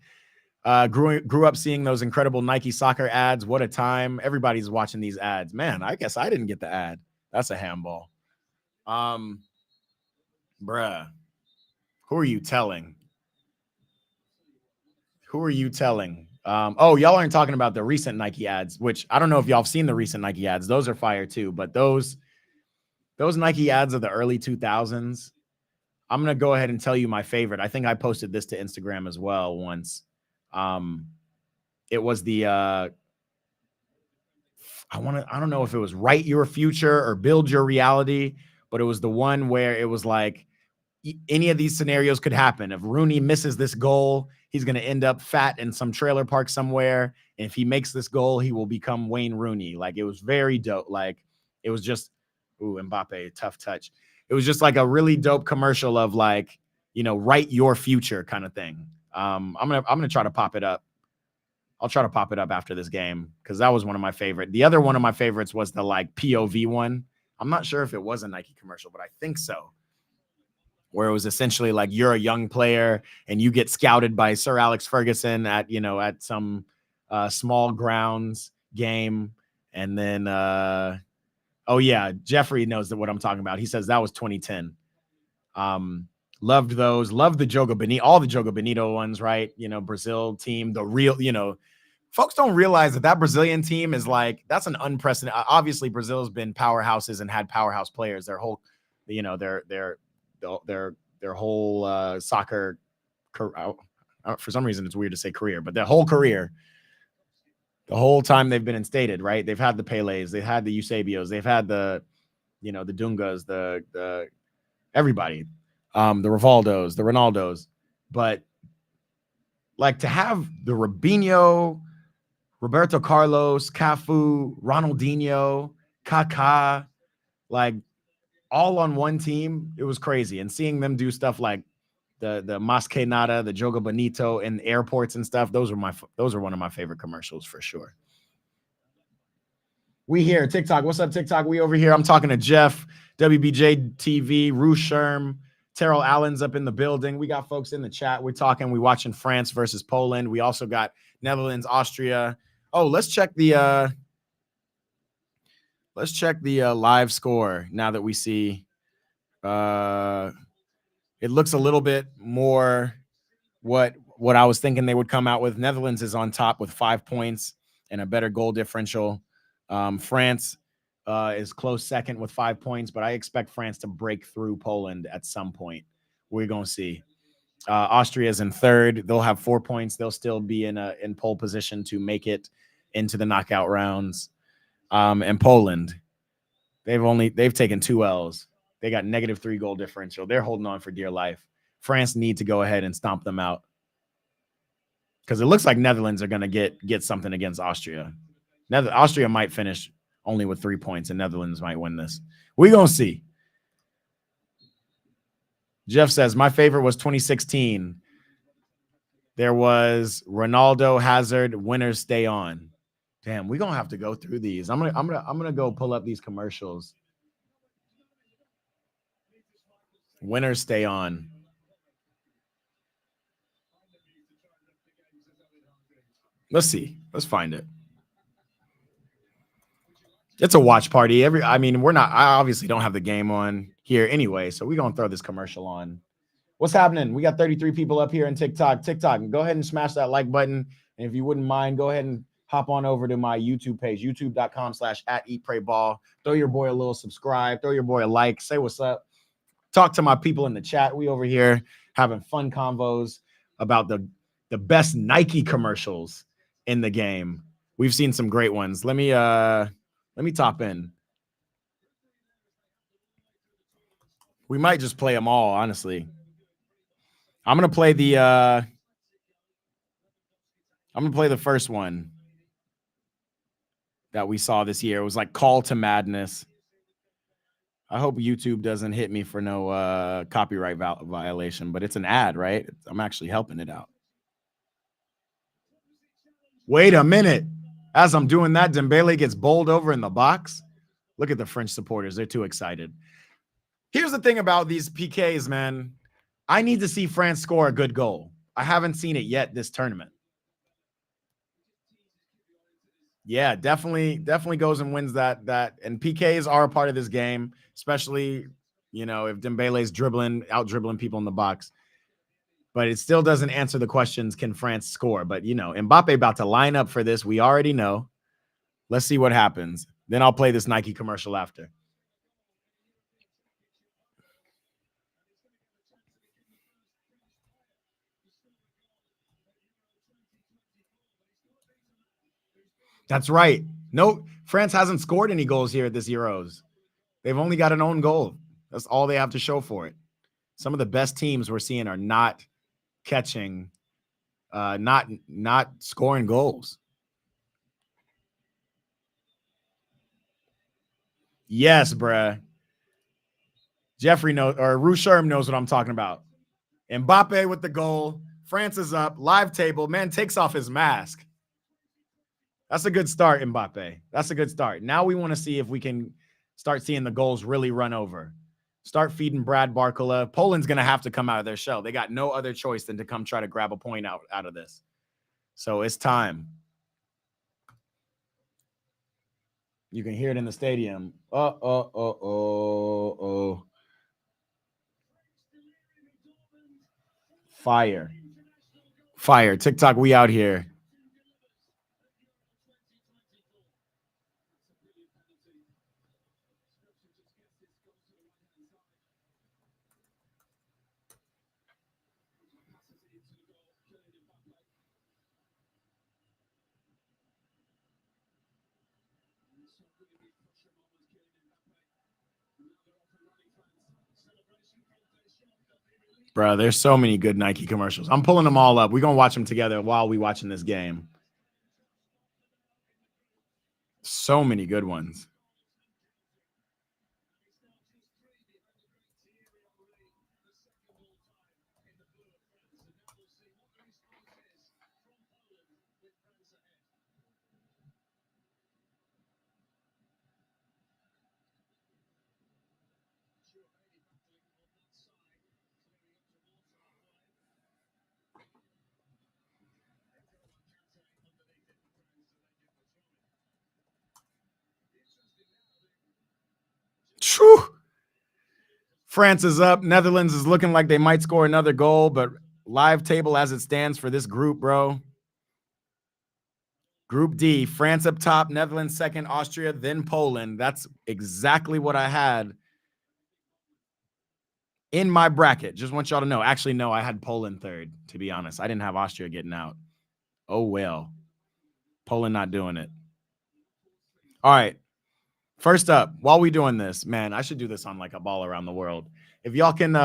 Speaker 1: Grew up seeing those incredible Nike soccer ads. What a time. Everybody's watching these ads. Man, I guess I didn't get the ad. That's a handball. Bruh. Who are you telling? Who are you telling? Oh, y'all aren't talking about the recent Nike ads, which I don't know if y'all have seen the recent Nike ads. Those are fire too. But those Nike ads of the early 2000s, I'm going to go ahead and tell you my favorite. I think I posted this to Instagram as well once. It was the I don't know if it was Write Your Future or Build Your Reality, but it was the one where it was like any of these scenarios could happen. If Rooney misses this goal, he's going to end up fat in some trailer park somewhere. And if he makes this goal, he will become Wayne Rooney. Like, it was very dope. Like, it was just, ooh, Mbappe, tough touch. It was just like a really dope commercial of like, write your future kind of thing. I'm gonna try to pop it up. I'll try to pop it up after this game because that was one of my favorite. The other one of my favorites was the like POV one. I'm not sure if it was a Nike commercial, but I think so. Where it was essentially like you're a young player and you get scouted by Sir Alex Ferguson at some small grounds game. And then, oh yeah, Jeffrey knows what I'm talking about. He says that was 2010. Loved those. Loved the Joga Bonito, all the Joga Bonito ones, right? Brazil team, the real, folks don't realize that Brazilian team is like, that's an unprecedented. Obviously, Brazil's been powerhouses and had powerhouse players. Their whole, their whole soccer, for some reason it's weird to say career, but their whole career, the whole time they've been instated, right? They've had the Pelés, they've had the Eusebios, they've had the Dungas, the everybody, the Rivaldos, the Ronaldos, but like to have the Robinho, Roberto Carlos, Cafu, Ronaldinho, Kaká, like all on one team, it was crazy. And seeing them do stuff like the Mas Que Nada, the Joga Bonito in airports and stuff, those are one of my favorite commercials for sure. We here, TikTok. What's up, TikTok? We over here. I'm talking to Jeff, WBJ TV, Rue Sherm, Terrell Allen's up in the building. We got folks in the chat. We're watching France versus Poland. We also got Netherlands, Austria. Oh, let's check the live score now that we see. It looks a little bit more what I was thinking they would come out with. Netherlands is on top with 5 points and a better goal differential. France is close second with 5 points, but I expect France to break through Poland at some point. We're going to see. Austria is in third. They'll have 4 points. They'll still be in pole position to make it into the knockout rounds. And Poland, they've taken 2 L's. They got -3 goal differential. They're holding on for dear life. France need to go ahead and stomp them out because it looks like Netherlands are going to get something against Austria. Austria might finish only with 3 points, and Netherlands might win this. We're going to see. Jeff says, my favorite was 2016. There was Ronaldo, Hazard, winners stay on. Damn, we're going to have to go through these. I'm gonna go pull up these commercials. Winners stay on. Let's see. Let's find it. It's a watch party. I obviously don't have the game on here anyway, so we're going to throw this commercial on. What's happening? We got 33 people up here in TikTok. Go ahead and smash that like button. And if you wouldn't mind, go ahead and hop on over to my YouTube page, youtube.com/@eatprayball. Throw your boy a little subscribe. Throw your boy a like. Say what's up. Talk to my people in the chat. We over here having fun convos about the the best Nike commercials in the game. We've seen some great ones. Let me top in. We might just play them all, honestly. I'm gonna play the first one that we saw this year. It was like Call to Madness. I hope YouTube doesn't hit me for no copyright violation, but it's an ad, right? I'm actually helping it out. Wait a minute. As I'm doing that, Dembele gets bowled over in the box. Look at the French supporters. They're too excited. Here's the thing about these PKs, man. I need to see France score a good goal. I haven't seen it yet this tournament. Yeah, definitely goes and wins that. And PKs are a part of this game, especially, if Dembele's out dribbling people in the box. But it still doesn't answer the questions, can France score? But, Mbappe about to line up for this. We already know. Let's see what happens. Then I'll play this Nike commercial after. That's right. No, France hasn't scored any goals here at this Euros. They've only got an own goal. That's all they have to show for it. Some of the best teams we're seeing are not catching, not scoring goals. Yes, bruh. Jeffrey knows, or Rusherm knows what I'm talking about. Mbappe with the goal. France is up. Live table. Man takes off his mask. That's a good start, Mbappe. That's a good start. Now we want to see if we can start seeing the goals really run over. Start feeding Brad Barcola. Poland's going to have to come out of their shell. They got no other choice than to come try to grab a point out of this. So it's time. You can hear it in the stadium. Fire. Fire. TikTok, we out here. Bro, there's so many good Nike commercials. I'm pulling them all up. We're going to watch them together while we watching this game. So many good ones. True. France is up. Netherlands is looking like they might score another goal, but live table as it stands for this group, bro. Group D, France up top, Netherlands second, Austria, then Poland. That's exactly what I had in my bracket. Just want y'all to know. Actually, no, I had Poland third, to be honest. I didn't have Austria getting out. Oh, well. Poland not doing it. All right. First up, while we doing this, man, I should do this on like a ball around the world. If y'all can,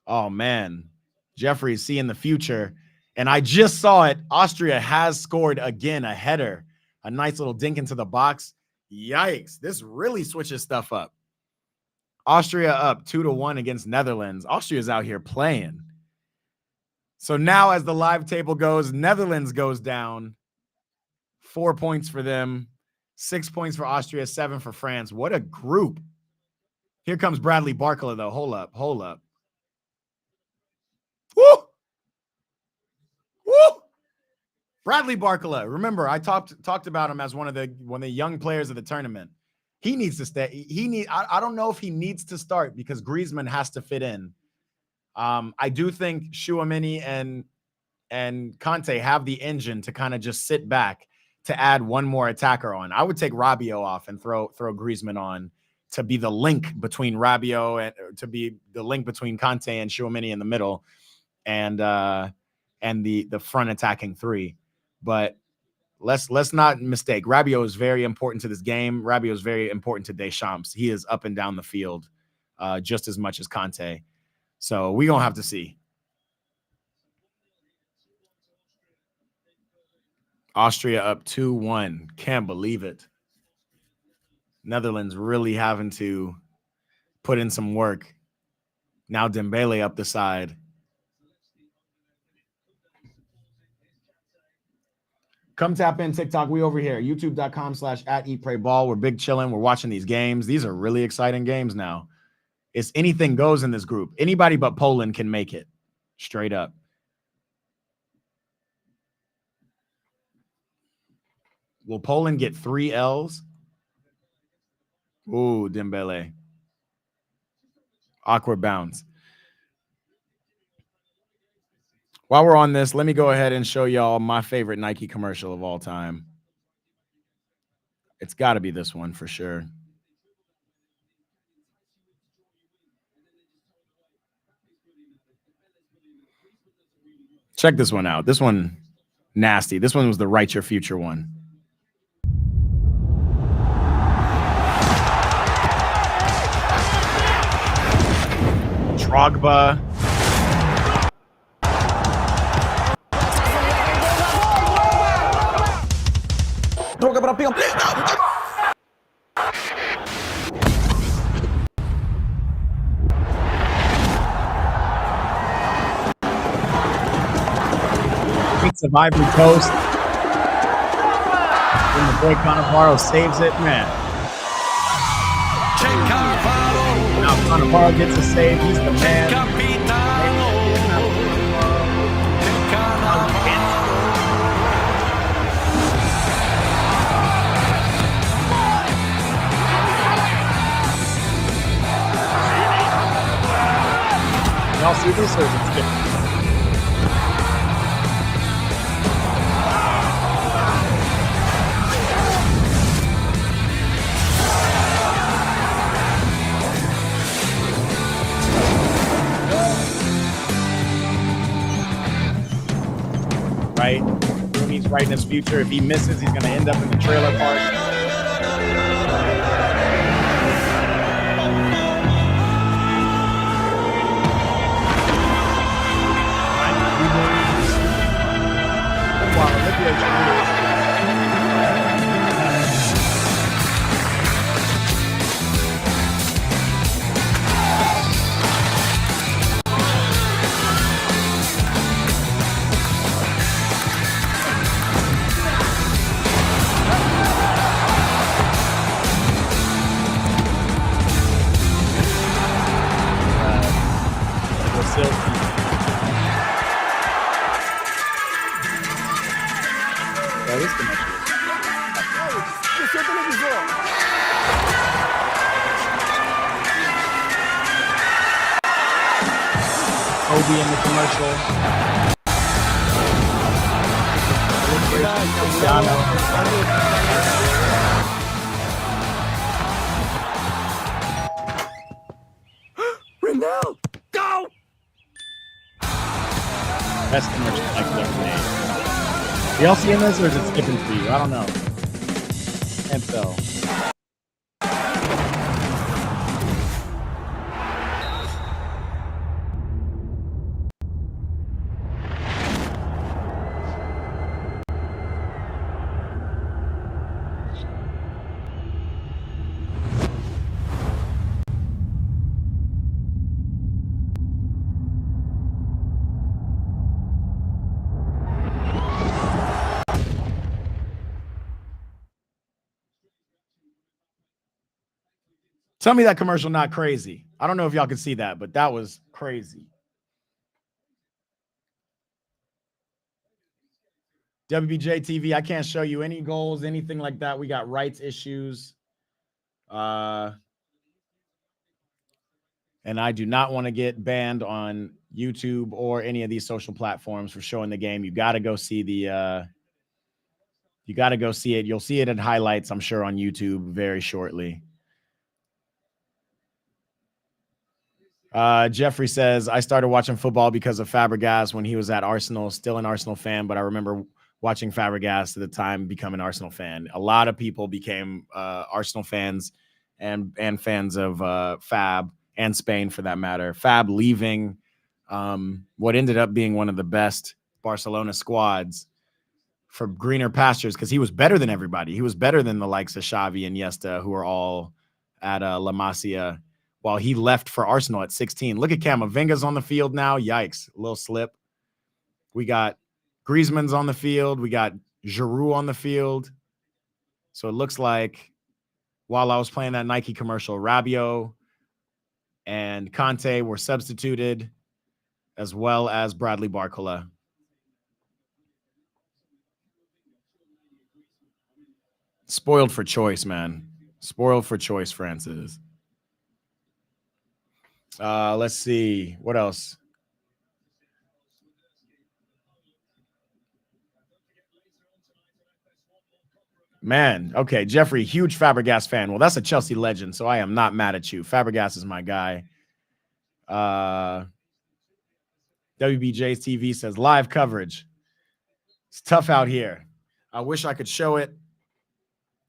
Speaker 1: oh, man, Jeffrey's seeing the future. And I just saw it. Austria has scored again, a header, a nice little dink into the box. Yikes. This really switches stuff up. Austria up 2-1 against Netherlands. Austria's out here playing. So now as the live table goes, Netherlands goes down. 4 points for them. 6 points for Austria, 7 for France. What a group. Here comes Bradley Barcola, though. Hold up. Woo! Woo! Bradley Barcola. Remember, I talked about him as one of the young players of the tournament. He needs to stay. I don't know if he needs to start because Griezmann has to fit in. I do think Tchouaméni and Kanté have the engine to kind of just sit back to add one more attacker on. I would take Rabiot off and throw Griezmann on to be the link between Rabiot and to be the link between Kanté and Tchouaméni in the middle. and the front attacking three. But let's not mistake. Rabiot is very important to this game. Rabiot is very important to Deschamps. He is up and down the field just as much as Conte. So we're going to have to see. Austria up 2-1. Can't believe it. Netherlands really having to put in some work. Now Dembele up the side. Come tap in TikTok. We over here. YouTube.com/@EatPrayBall. We're big chilling. We're watching these games. These are really exciting games now. It's anything goes in this group. Anybody but Poland can make it. Straight up. Will Poland get 3 L's? Ooh, Dembele. Awkward bounce. While we're on this, let me go ahead and show y'all my favorite Nike commercial of all time. It's got to be this one for sure. Check this one out. This one, nasty. This one was the Write Your Future one. Drogba.
Speaker 4: Droga para Pion.
Speaker 1: Piece of Ivory Coast. When the boy Cannavaro saves it, man. Now Cannavaro gets a save. He's the man. Y'all see this, or is it skipping? Right? Rooney's writing his future. If he misses, he's going to end up in the trailer park. Obi in the commercial.
Speaker 4: Ronaldo, go!
Speaker 1: Best commercial I've ever made. Y'all seeing this, or is it skipping for you? I don't know. Can't tell. Tell me that commercial not crazy. I don't know if y'all can see that, but that was crazy. WBJ TV, I can't show you any goals, anything like that. We got rights issues. And I do not want to get banned on YouTube or any of these social platforms for showing the game. You got to go see the you got to go see it. You'll see it in highlights, I'm sure, on YouTube very shortly. Jeffrey says, I started watching football because of Fabregas when he was at Arsenal, still an Arsenal fan, but I remember watching Fabregas at the time, become an Arsenal fan. A lot of people became Arsenal fans and fans of Fab and Spain for that matter. Fab leaving what ended up being one of the best Barcelona squads for greener pastures because he was better than everybody. He was better than the likes of Xavi and Iniesta, who are all at La Masia, while he left for Arsenal at 16. Look at Camavinga's on the field now. Yikes, a little slip. We got Griezmann's on the field. We got Giroud on the field. So it looks like while I was playing that Nike commercial, Rabiot and Conte were substituted, as well as Bradley Barcola. Spoiled for choice, man. Spoiled for choice, Francis. Let's see. What else? Man, okay. Jeffrey, huge Fabregas fan. Well, that's a Chelsea legend, so I am not mad at you. Fabregas is my guy. WBJ's TV says live coverage. It's tough out here. I wish I could show it,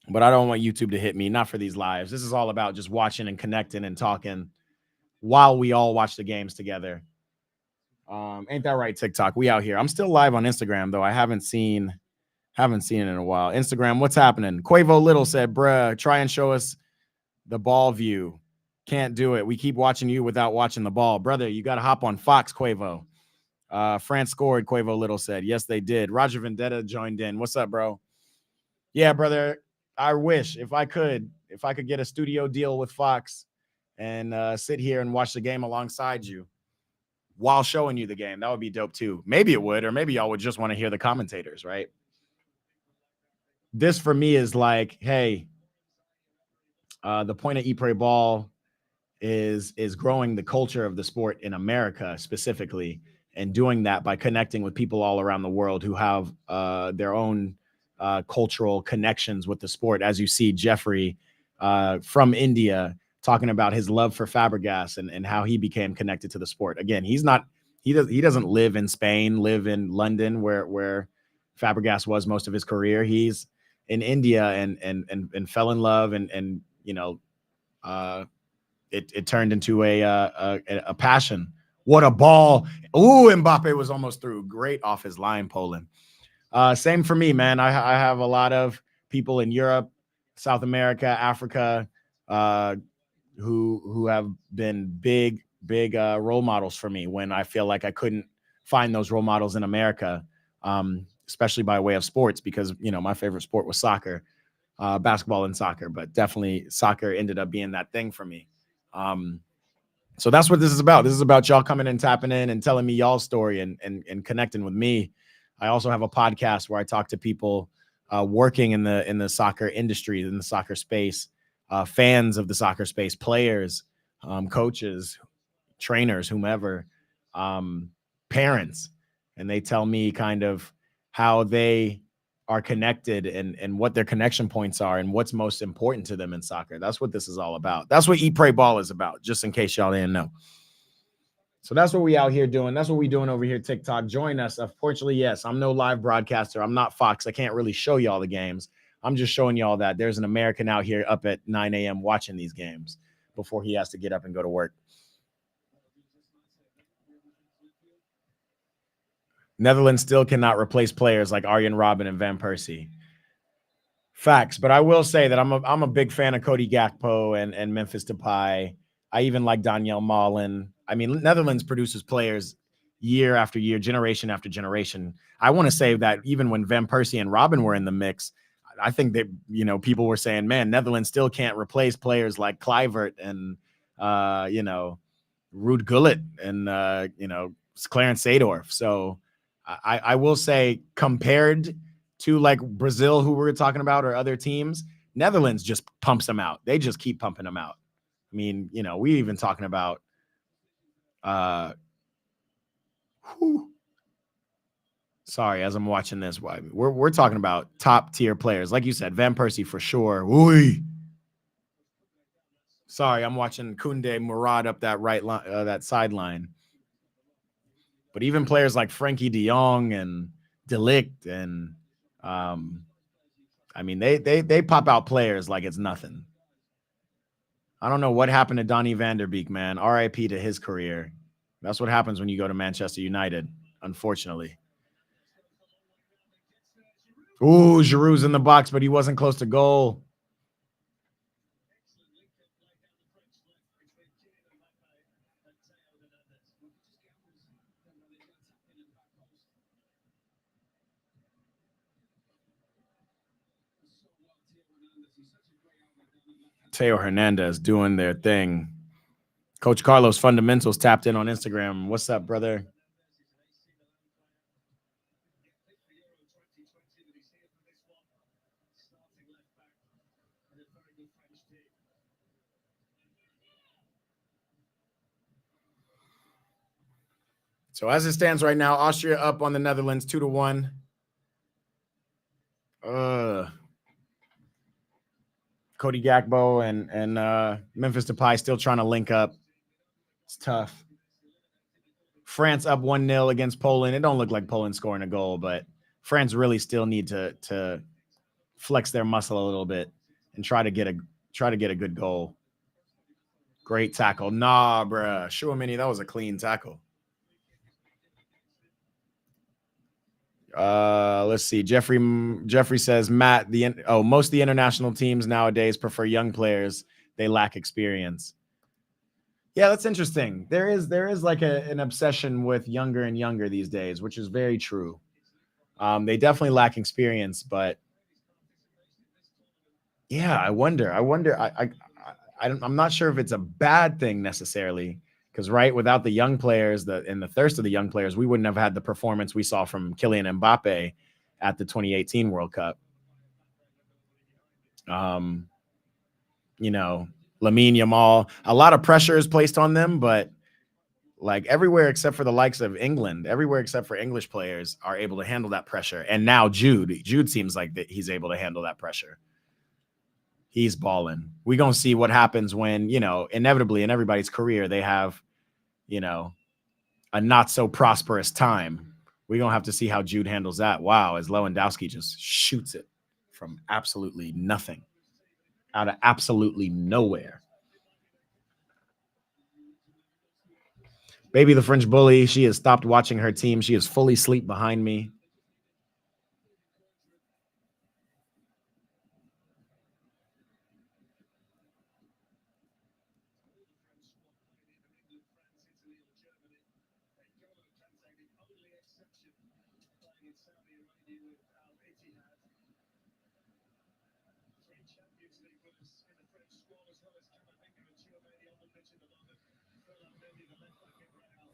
Speaker 1: but I don't want YouTube to hit me. Not for these lives. This is all about just watching and connecting and talking while we all watch the games together. Ain't that right, TikTok? We out here. I'm still live on Instagram, though. I haven't seen it in a while. Instagram, what's happening? Quavo Little said, bruh, try and show us the ball view. Can't do it. We keep watching you without watching the ball. Brother, you got to hop on Fox, Quavo. France scored, Quavo Little said. Yes, they did. Roger Vendetta joined in. What's up, bro? Yeah, brother. I wish if I could get a studio deal with Fox and sit here and watch the game alongside you while showing you the game. That would be dope too. Maybe it would, or maybe y'all would just want to hear the commentators, right? This for me is like, hey, the point of Eat Pray Ball is growing the culture of the sport in America specifically, and doing that by connecting with people all around the world who have their own cultural connections with the sport. As you see, Jeffrey from India talking about his love for Fabregas and how he became connected to the sport. Again, he doesn't live in Spain, live in London where Fabregas was most of his career. He's in India and fell in love and you know, it turned into a passion. What a ball. Ooh, Mbappe was almost through. Great off his line, Poland. Same for me, man. I have a lot of people in Europe, South America, Africa, who have been big role models for me when I feel like I couldn't find those role models in America, especially by way of sports, because, you know, my favorite sport was soccer, basketball and soccer, but definitely soccer ended up being that thing for me. So that's what this is about. This is about y'all coming and tapping in and telling me y'all's story and connecting with me. I also have a podcast where I talk to people working in the soccer industry, in the soccer space, fans of the soccer space, players, coaches, trainers, whomever, parents, and they tell me kind of how they are connected and what their connection points are and what's most important to them in soccer. That's what this is all about. That's what Eat Pray Ball is about, just in case y'all didn't know. So that's what we out here doing. That's what we doing over here, TikTok. Join us. Unfortunately, yes, I'm no live broadcaster. I'm not Fox. I can't really show y'all the games. I'm just showing y'all that there's an American out here up at 9 a.m. watching these games before he has to get up and go to work. Netherlands still cannot replace players like Arjen Robben and Van Persie. Facts, but I will say that I'm a big fan of Cody Gakpo and Memphis Depay. I even like Daniel Malen. I mean, Netherlands produces players year after year, generation after generation. I want to say that even when Van Persie and Robben were in the mix, I think that, you know, people were saying, man, Netherlands still can't replace players like Kluivert and, you know, Ruud Gullit and, you know, Clarence Seedorf. So I will say, compared to like Brazil, who we were talking about, or other teams, Netherlands just pumps them out. They just keep pumping them out. I mean, you know, we even talking about sorry, as I'm watching this, we're talking about top tier players. Like you said, Van Persie for sure. Ooh. Sorry, I'm watching Koundé Murad up that that sideline. But even players like Frankie De Jong and De Ligt and I mean they pop out players like it's nothing. I don't know what happened to Donny van der Beek, man. RIP to his career. That's what happens when you go to Manchester United, unfortunately. Ooh, Giroud's in the box, but he wasn't close to goal. Teo Hernandez doing their thing. Coach Carlos Fundamentals tapped in on Instagram. What's up, brother? So as it stands right now, Austria up on the Netherlands 2-1. Cody Gakpo and Memphis Depay still trying to link up. It's tough. France up 1-0 against Poland. It don't look like Poland scoring a goal, but France really still need to flex their muscle a little bit and try to get a good goal. Great tackle. Nah, bruh. Chouameni, that was a clean tackle. Let's see. Jeffrey says, Matt, most of the international teams nowadays prefer young players. They lack experience. Yeah, that's interesting. There is like an obsession with younger and younger these days, which is very true. They definitely lack experience, but yeah, I wonder. I'm not sure if it's a bad thing necessarily, because right, without the young players, and the thirst of the young players, we wouldn't have had the performance we saw from Kylian Mbappe at the 2018 World Cup. You know, Lamine Yamal, a lot of pressure is placed on them, but like everywhere except for the likes of England, everywhere except for English players are able to handle that pressure. And now Jude seems like that he's able to handle that pressure. He's balling. We're going to see what happens when, inevitably in everybody's career, they have, a not so prosperous time. We're going to have to see how Jude handles that. Wow, as Lewandowski just shoots it from absolutely nothing, out of absolutely nowhere. Baby the French bully, she has stopped watching her team. She is fully asleep behind me.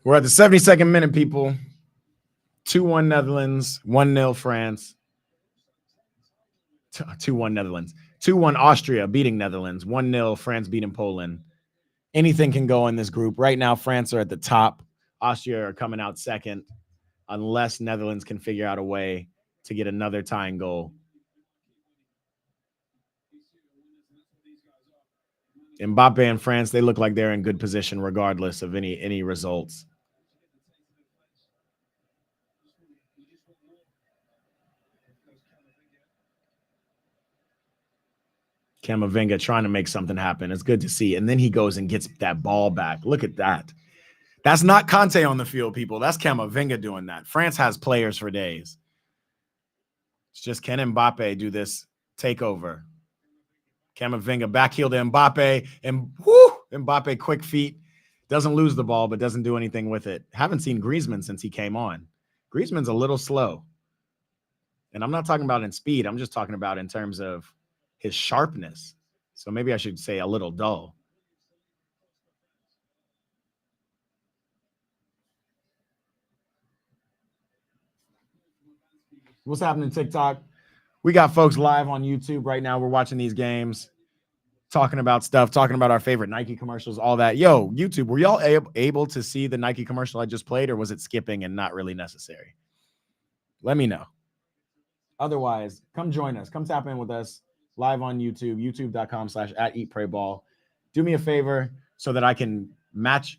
Speaker 1: We're at the 72nd minute, people. 2-1 Netherlands, 1-0 France. 2-1 Netherlands. 2-1 Austria beating Netherlands. 1-0 France beating Poland. Anything can go in this group. Right now, France are at the top. Austria are coming out second, unless Netherlands can figure out a way to get another tying goal. Mbappe and France, they look like they're in good position regardless of any results. Camavinga trying to make something happen. It's good to see. And then he goes and gets that ball back. Look at that. That's not Conte on the field, people. That's Camavinga doing that. France has players for days. It's just, can Mbappe do this takeover? Camavinga backheel to Mbappe. And Mbappe quick feet. Doesn't lose the ball, but doesn't do anything with it. Haven't seen Griezmann since he came on. Griezmann's a little slow. And I'm not talking about in speed. I'm just talking about in terms of his sharpness. So maybe I should say a little dull. What's happening, TikTok? We got folks live on YouTube right now. We're watching these games, talking about stuff, talking about our favorite Nike commercials, all that. Yo, YouTube, were y'all able to see the Nike commercial I just played, or was it skipping and not really necessary? Let me know. Otherwise, come join us. Come tap in with us live on YouTube, youtube.com/@eatprayball. Do me a favor so that I can match.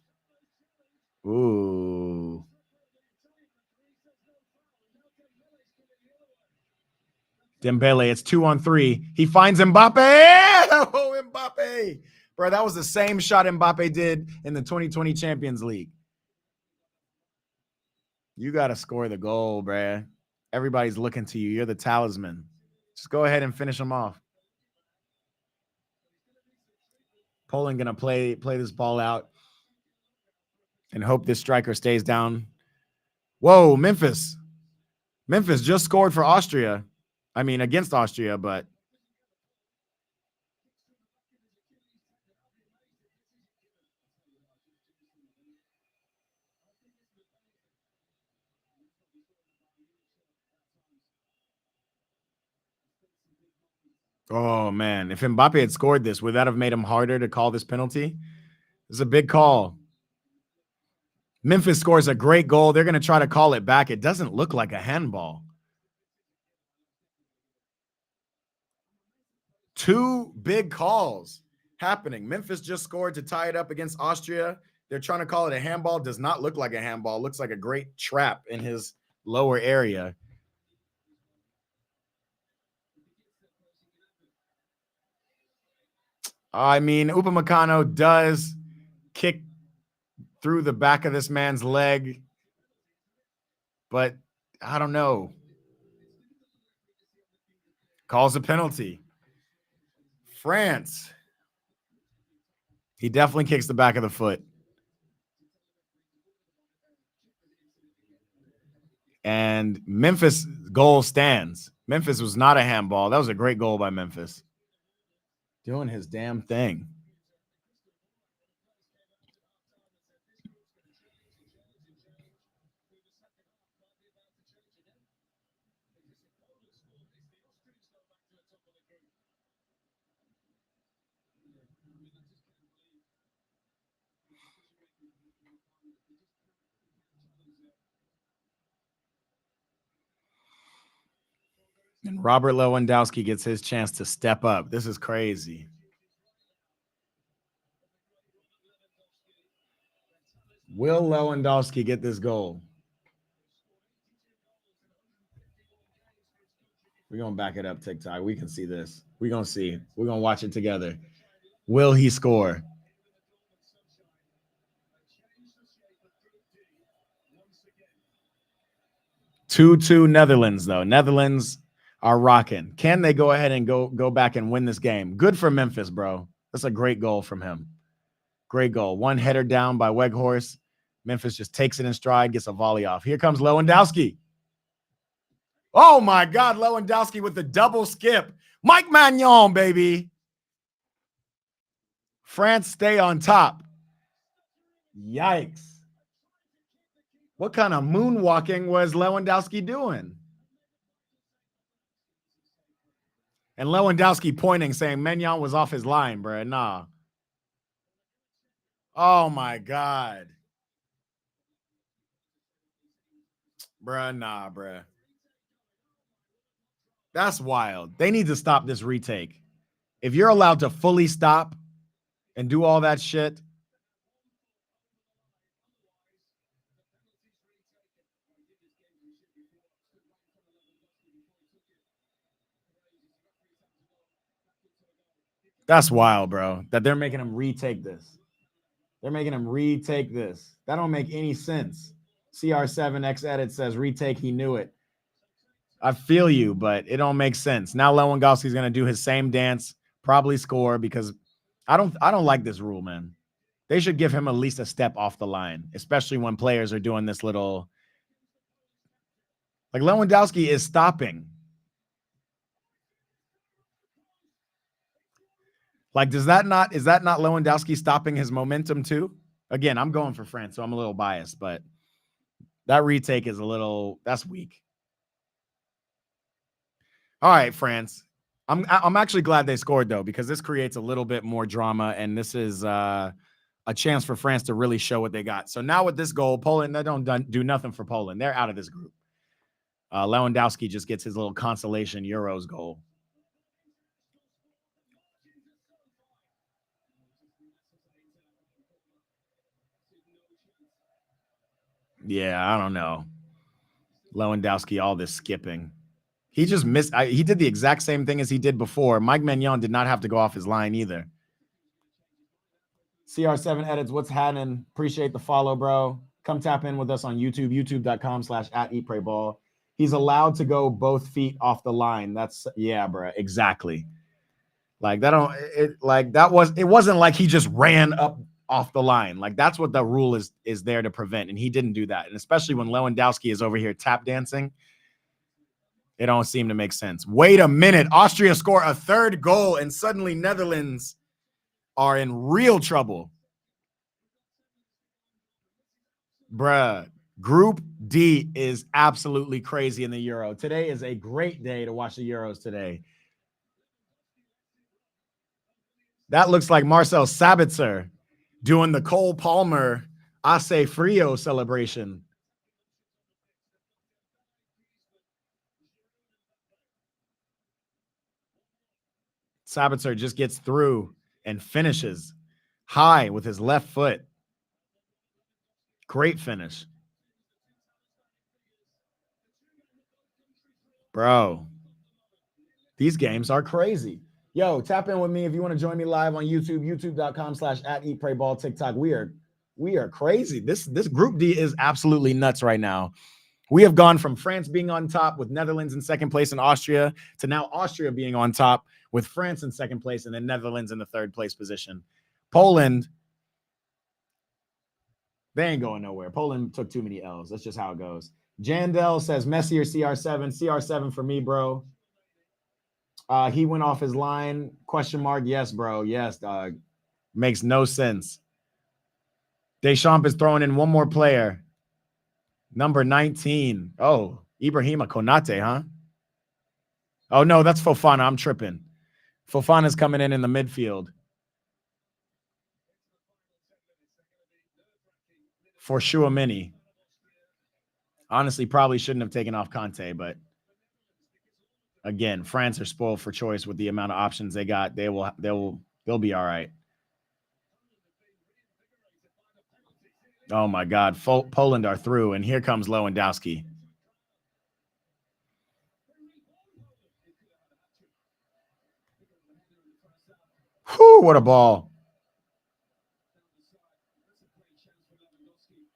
Speaker 1: Ooh. Dembele, it's 2-on-3. He finds Mbappe. Oh, Mbappe. Bro, that was the same shot Mbappe did in the 2020 Champions League. You got to score the goal, bruh. Everybody's looking to you. You're the talisman. Just go ahead and finish them off. Poland going to play this ball out and hope this striker stays down. Whoa, Memphis. Memphis just scored for Austria. I mean, against Austria, but oh, man. If Mbappe had scored this, would that have made him harder to call this penalty? It's a big call. Memphis scores a great goal. They're going to try to call it back. It doesn't look like a handball. Two big calls happening. Memphis just scored to tie it up against Austria. They're trying to call it a handball. Does not look like a handball. Looks like a great trap in his lower area. I mean, Upamecano does kick through the back of this man's leg, but I don't know. Calls a penalty. France. He definitely kicks the back of the foot. And Memphis goal stands. Memphis was not a handball. That was a great goal by Memphis. Doing his damn thing. And Robert Lewandowski gets his chance to step up. This is crazy. Will Lewandowski get this goal? We're going to back it up, TikTok. We can see this. We're going to see. We're going to watch it together. Will he score? Two Netherlands, though. Netherlands are rocking. Can they go ahead and go back and win this game? Good for Memphis, bro. That's a great goal from him. Great goal. One header down by Weghorst. Memphis just takes it in stride, gets a volley off. Here comes Lewandowski. Oh, my God. Lewandowski with the double skip. Mike Magnon, baby. France stay on top. Yikes. What kind of moonwalking was Lewandowski doing? And Lewandowski pointing, saying Magnon was off his line, bro. Nah. Oh, my God. Bruh, nah, bruh. That's wild. They need to stop this retake. If you're allowed to fully stop and do all that shit, that's wild, bro. That they're making him retake this. They're making him retake this. That don't make any sense. CR7X edit says retake, he knew it. I feel you, but it don't make sense. Now Lewandowski's going to do his same dance, probably score, because I don't like this rule, man. They should give him at least a step off the line, especially when players are doing this little. Like Lewandowski is stopping. Like, is that not Lewandowski stopping his momentum too? Again, I'm going for France, so I'm a little biased, but that retake is that's weak. All right, France. I'm actually glad they scored though, because this creates a little bit more drama, and this is a chance for France to really show what they got. So now with this goal, Poland, they don't do nothing for Poland. They're out of this group. Lewandowski just gets his little consolation Euros goal. Yeah, I don't know. Lewandowski, all this skipping. He just missed. He did the exact same thing as he did before. Mike Maignan did not have to go off his line either. CR7 edits, what's happening? Appreciate the follow, bro. Come tap in with us on YouTube, youtube.com/@eatprayball. He's allowed to go both feet off the line. That's, yeah, bro, exactly. Like that don't it like that was it wasn't like he just ran up off the line. Like that's what the rule is there to prevent, and he didn't do that. And especially when Lewandowski is over here tap dancing, it don't seem to make sense. Wait a minute. Austria score a third goal, and suddenly Netherlands are in real trouble. Bruh, Group D is absolutely crazy in the Euro. Today is a great day to watch the Euros today. That looks like Marcel Sabitzer doing the Cole Palmer Ace Frio celebration. Sabitzer just gets through and finishes high with his left foot. Great finish. Bro, these games are crazy. Yo, tap in with me if you want to join me live on YouTube, youtube.com/@eatprayball, TikTok. We are crazy. This Group D is absolutely nuts right now. We have gone from France being on top with Netherlands in second place and Austria to now Austria being on top with France in second place and then Netherlands in the third place position. Poland, they ain't going nowhere. Poland took too many L's. That's just how it goes. Jandel says Messi or CR7. CR7 for me, bro. He went off his line. Question mark. Yes, bro. Yes, dog. Makes no sense. Deschamps is throwing in one more player. Number 19. Oh, Ibrahima Konate, huh? Oh, no, that's Fofana. I'm tripping. Fofana's coming in the midfield. For Chouameni. Honestly, probably shouldn't have taken off Conte, but again, France are spoiled for choice with the amount of options they got. They'll be all right. Oh my God, Poland are through, and here comes Lewandowski. Whew, what a ball.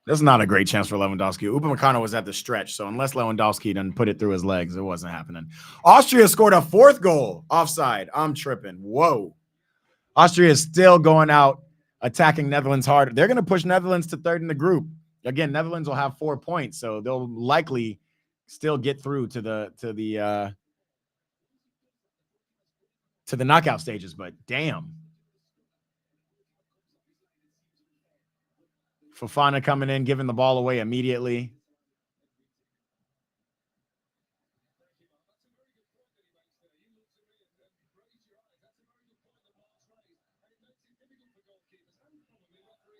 Speaker 1: That's not a great chance for Lewandowski. Upamecano was at the stretch, so unless Lewandowski done put it through his legs, it wasn't happening. Austria scored a fourth goal. Offside. I'm tripping. Whoa. Austria is still going out, attacking Netherlands hard. They're going to push Netherlands to third in the group. Again, Netherlands will have 4 points, so they'll likely still get through to the knockout stages, but damn. Fofana coming in, giving the ball away immediately.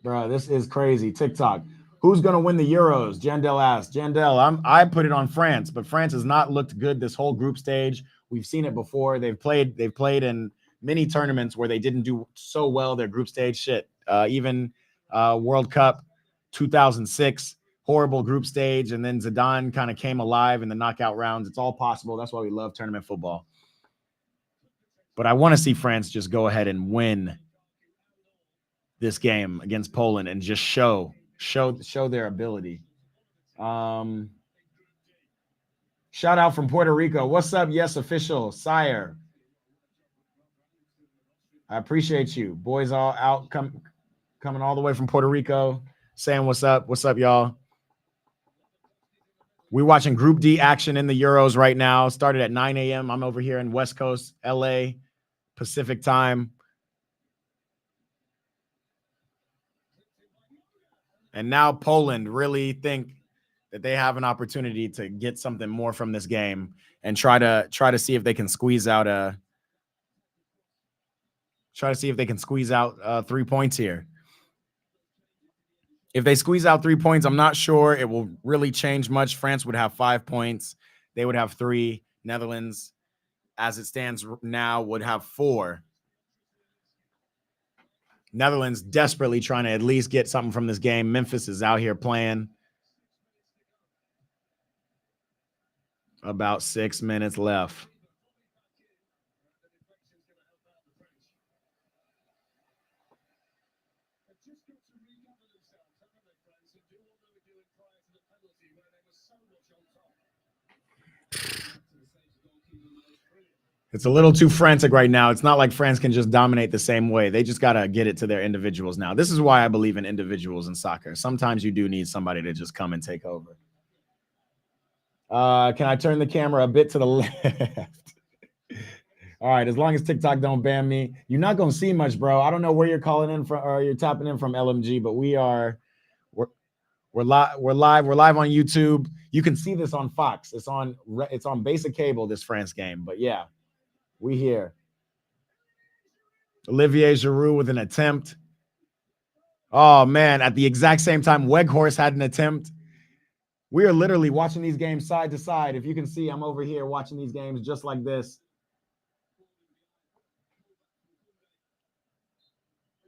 Speaker 1: Bro, this is crazy. TikTok. Who's going to win the Euros? Jandel asked. Jandel, I put it on France, but France has not looked good this whole group stage. We've seen it before. They've played in many tournaments where they didn't do so well their group stage. Shit. Even World Cup 2006, horrible group stage, and then Zidane kind of came alive in the knockout rounds. It's all possible. That's why we love tournament football. But I want to see France just go ahead and win this game against Poland and just show their ability. Shout out from Puerto Rico. What's up? Yes, official sire. I appreciate you. Boys all out coming all the way from Puerto Rico, saying what's up. What's up, y'all? We're watching Group D action in the Euros right now. Started at 9 a.m. I'm over here in West Coast, LA, Pacific time. And now Poland really think that they have an opportunity to get something more from this game and try to see if they can squeeze out 3 points here. If they squeeze out 3 points, I'm not sure it will really change much. France would have 5 points. They would have 3. Netherlands, as it stands now, would have 4. Netherlands desperately trying to at least get something from this game. Memphis is out here playing. About 6 minutes left. It's a little too frantic right now. It's not like France can just dominate the same way. They just got to get it to their individuals now. This is why I believe in individuals in soccer. Sometimes you do need somebody to just come and take over. Can I turn the camera a bit to the left? All right, as long as TikTok don't ban me. You're not going to see much, bro. I don't know where you're calling in from or you're tapping in from LMG, but we're live on YouTube. You can see this on Fox. It's on basic cable, this France game. But yeah, we here. Olivier Giroud with an attempt. Oh man, at the exact same time Weghorst had an attempt. We are literally watching these games side to side. If you can see, I'm over here watching these games just like this.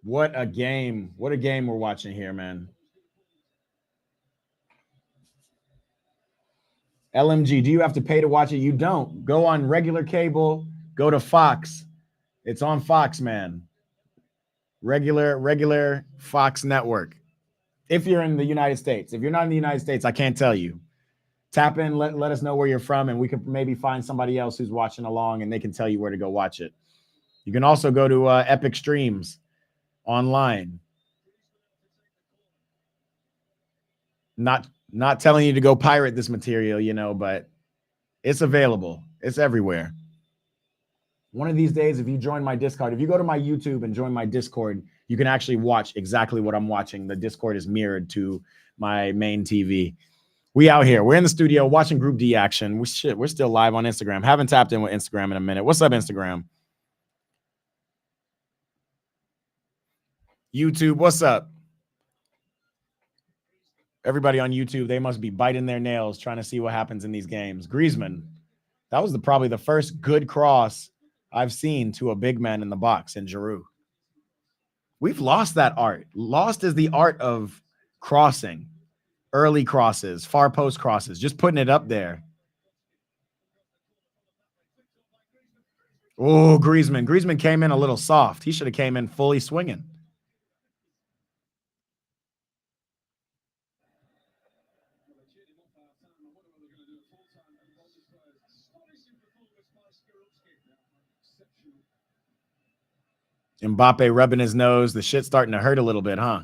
Speaker 1: What a game. What a game we're watching here, man. LMG, do you have to pay to watch it? You don't. Go on regular cable. Go to Fox. It's on Fox, man. Regular Fox network. If you're in the United States. If you're not in the United States, I can't tell you. Tap in, let us know where you're from, and we could maybe find somebody else who's watching along, and they can tell you where to go watch it. You can also go to Epic Streams online. Not telling you to go pirate this material, you know, but it's available. It's everywhere. One of these days, if you join my Discord, if you go to my YouTube and join my Discord, you can actually watch exactly what I'm watching. The Discord is mirrored to my main TV. We out here. We're in the studio watching Group D action. We're still live on Instagram. Haven't tapped in with Instagram in a minute. What's up, Instagram? YouTube, what's up? Everybody on YouTube, they must be biting their nails trying to see what happens in these games. Griezmann, that was probably the first good cross I've seen to a big man in the box in Giroud. We've lost that art. Lost is the art of crossing. Early crosses, far post crosses, just putting it up there. Oh, Griezmann. Griezmann came in a little soft. He should have came in fully swinging. Mbappe rubbing his nose. The shit's starting to hurt a little bit, huh?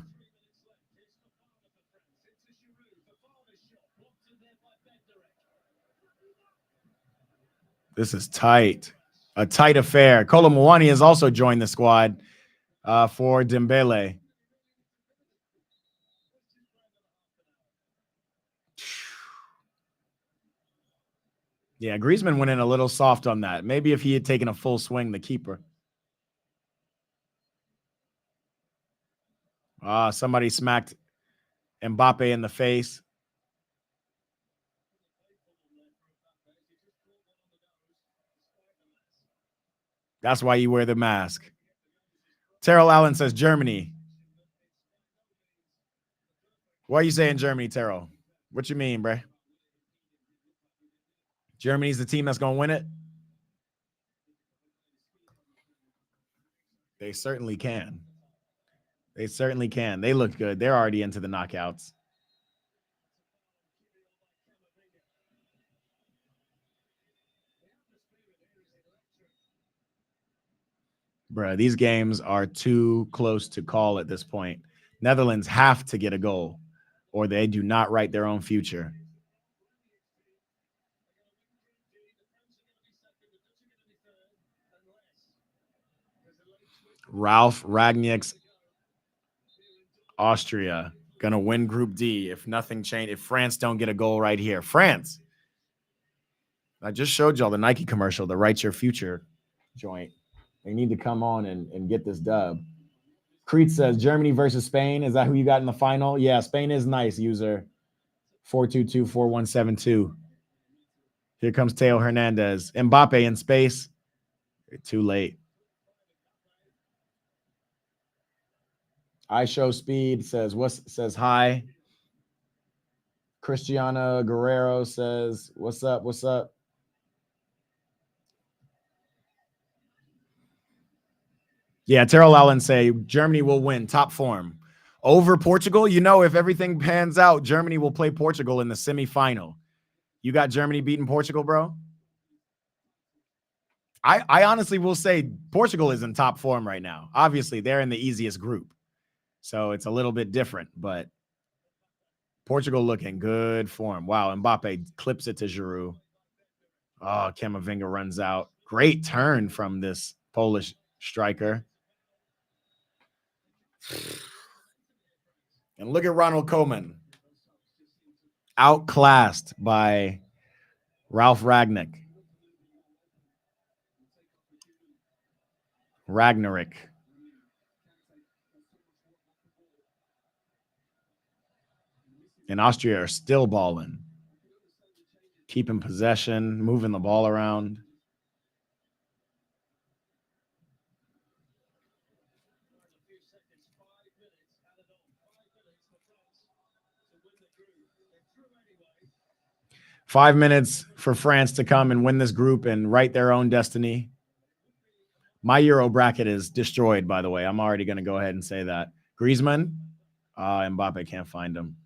Speaker 1: This is tight. A tight affair. Kolo Muani has also joined the squad for Dembele. Yeah, Griezmann went in a little soft on that. Maybe if he had taken a full swing, the keeper. Somebody smacked Mbappe in the face. That's why you wear the mask. Terrell Allen says Germany. Why are you saying Germany, Terrell? What you mean, bruh? Germany's the team that's going to win it? They certainly can. They certainly can. They look good. They're already into the knockouts. Bruh, these games are too close to call at this point. Netherlands have to get a goal, or they do not write their own future. Ralph Ragnick's Austria gonna win Group D if nothing changed. If France don't get a goal right here, France. I just showed y'all the Nike commercial, the Write Your Future joint. They need to come on and get this dub. Crete says Germany versus Spain. Is that who you got in the final? Yeah, Spain is nice. User 4224172. Here comes Teo Hernandez. Mbappe in space. Too late. I Show Speed says hi. Cristiano Guerrero says, what's up? What's up? Yeah, Terrell Allen say Germany will win, top form. Over Portugal, you know, if everything pans out, Germany will play Portugal in the semifinal. You got Germany beating Portugal, bro? I honestly will say Portugal is in top form right now. Obviously, they're in the easiest group, so it's a little bit different, but Portugal looking good form. Wow, Mbappe clips it to Giroud. Oh, Camavinga runs out. Great turn from this Polish striker. And look at Ronald Koeman. Outclassed by Ralph Ragnick. Ragnarok. And Austria are still balling. Keeping possession, moving the ball around. Five minutes for France to come and win this group and write their own destiny. My Euro bracket is destroyed, by the way. I'm already going to go ahead and say that. Griezmann, Mbappe can't find him.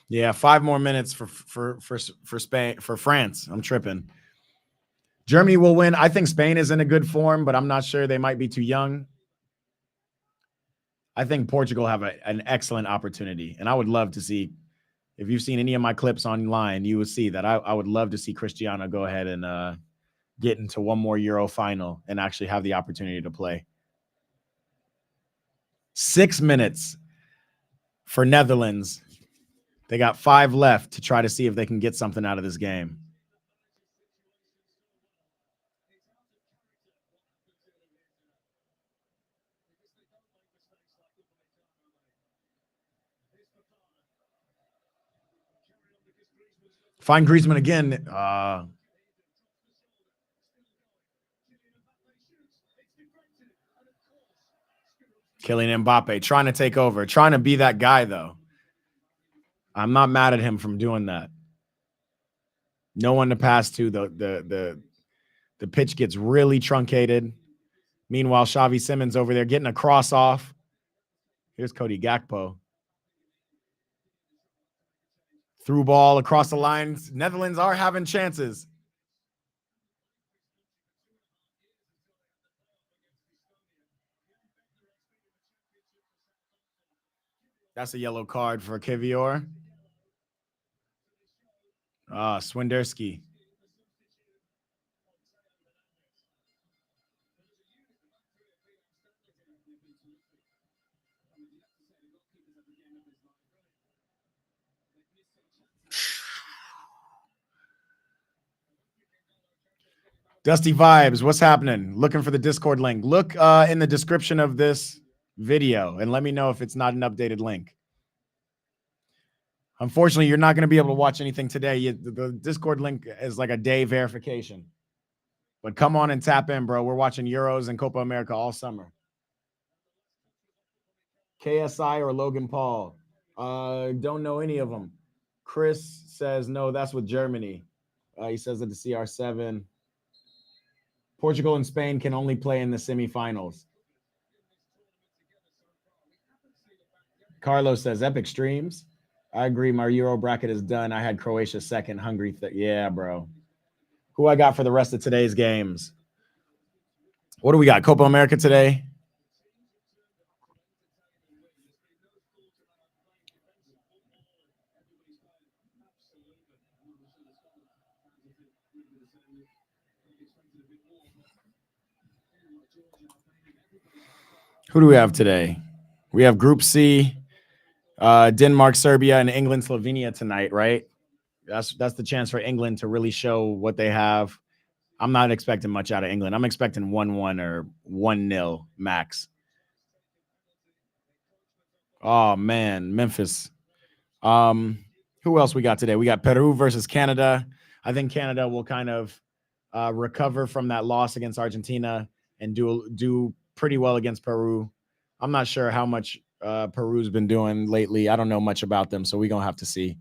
Speaker 1: Yeah, 5 more minutes for Spain, for France. I'm tripping. Germany will win. I think Spain is in a good form, but I'm not sure. They might be too young. I think Portugal have an excellent opportunity, and I would love to see. If you've seen any of my clips online, you would see that I would love to see Cristiano go ahead and get into one more Euro final and actually have the opportunity to play. 6 minutes for Netherlands. They got 5 left to try to see if they can get something out of this game. Find Griezmann again. Kylian Mbappe trying to take over, trying to be that guy, though. I'm not mad at him from doing that. No one to pass to. The pitch gets really truncated. Meanwhile, Xavi Simons over there getting a cross off. Here's Cody Gakpo. Through ball across the lines. Netherlands are having chances. That's a yellow card for Kivior. Swinderski. Dusty Vibes, what's happening? Looking for the Discord link. Look in the description of this video and let me know if it's not an updated link. Unfortunately, you're not going to be able to watch anything today. The Discord link is like a day verification. But come on and tap in, bro. We're watching Euros and Copa America all summer. KSI or Logan Paul? Don't know any of them. Chris says, no, that's with Germany. He says that the CR7. Portugal and Spain can only play in the semifinals. Carlos says, epic streams. I agree. My Euro bracket is done. I had Croatia second, Hungary. Yeah, bro. Who I got for the rest of today's games? What do we got? Copa America today? Who do we have today? We have Group C, Denmark, Serbia, and England, Slovenia tonight, right? That's the chance for England to really show what they have. I'm not expecting much out of England. I'm expecting 1-1 or 1-0 max. Oh, man, Memphis. Who else we got today? We got Peru versus Canada. I think Canada will kind of recover from that loss against Argentina and do pretty well against Peru. I'm not sure how much Peru's been doing lately. I don't know much about them, so we're going to have to see.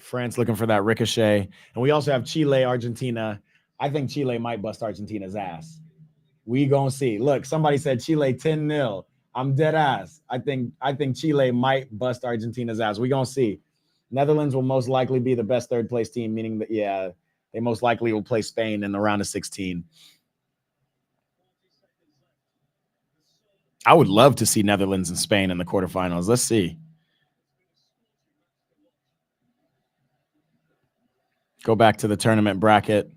Speaker 1: France looking for that ricochet. And we also have Chile, Argentina. I think Chile might bust Argentina's ass. We gonna see. Look, somebody said Chile 10-0. I'm dead ass. I think Chile might bust Argentina's ass. We gonna see. Netherlands will most likely be the best third place team, meaning that they most likely will play Spain in the round of 16. I would love to see Netherlands and Spain in the quarterfinals. Let's see. Go back to the tournament bracket.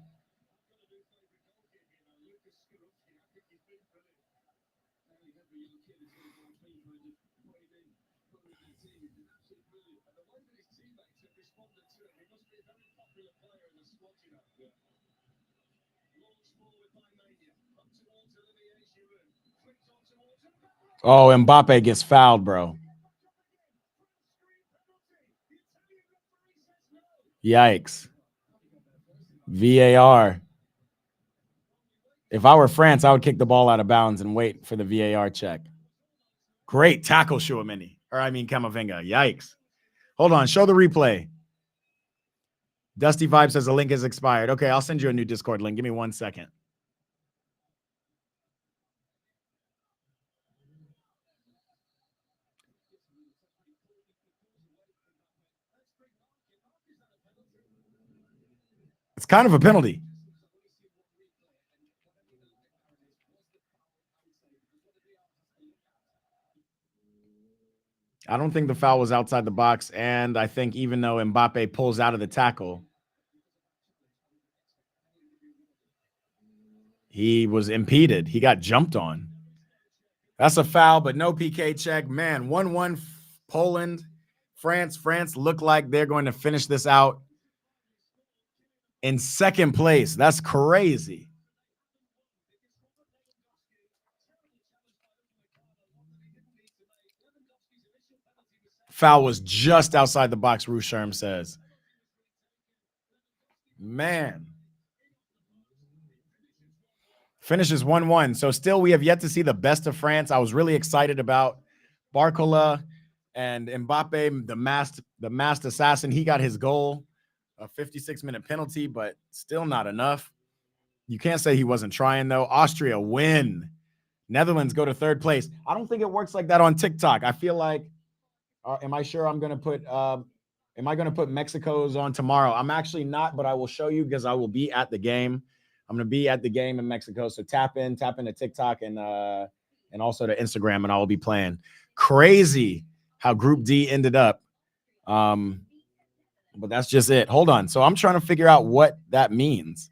Speaker 1: Oh, Mbappe gets fouled, bro. Yikes. VAR. If I were France, I would kick the ball out of bounds and wait for the VAR check. Great tackle, Camavinga. Yikes. Hold on. Show the replay. Dusty Vibe says the link is expired. Okay, I'll send you a new Discord link. Give me 1 second. It's kind of a penalty. I don't think the foul was outside the box. And I think even though Mbappe pulls out of the tackle, he was impeded. He got jumped on. That's a foul, but no PK check. Man, 1-1 Poland. France look like they're going to finish this out in second place. That's crazy. Foul was just outside the box, Rusherm says. Man. Finishes 1-1. So still we have yet to see the best of France. I was really excited about Barcola and Mbappe, the masked assassin. He got his goal, a 56-minute penalty, but still not enough. You can't say he wasn't trying, though. Austria win. Netherlands go to third place. I don't think it works like that on TikTok. I feel like, am I sure I'm going to put, am I going to put Mexico's on tomorrow? I'm actually not, but I will show you because I will be at the game. I'm going to be at the game in Mexico. So tap into TikTok and also to Instagram, and I will be playing. Crazy how Group D ended up. But that's just it. Hold on. So I'm trying to figure out what that means.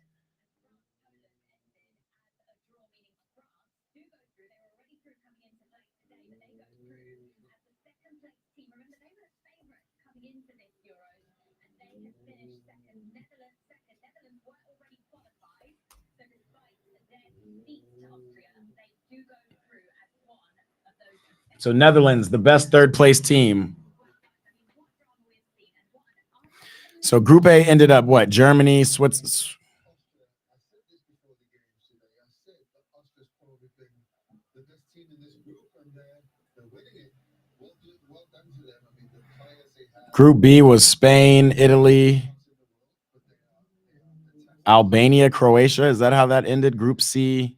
Speaker 1: So Netherlands, the best third place team. So Group A ended up what? Germany, Switzerland. Group B was Spain, Italy, Albania, Croatia. Is that how that ended? Group C.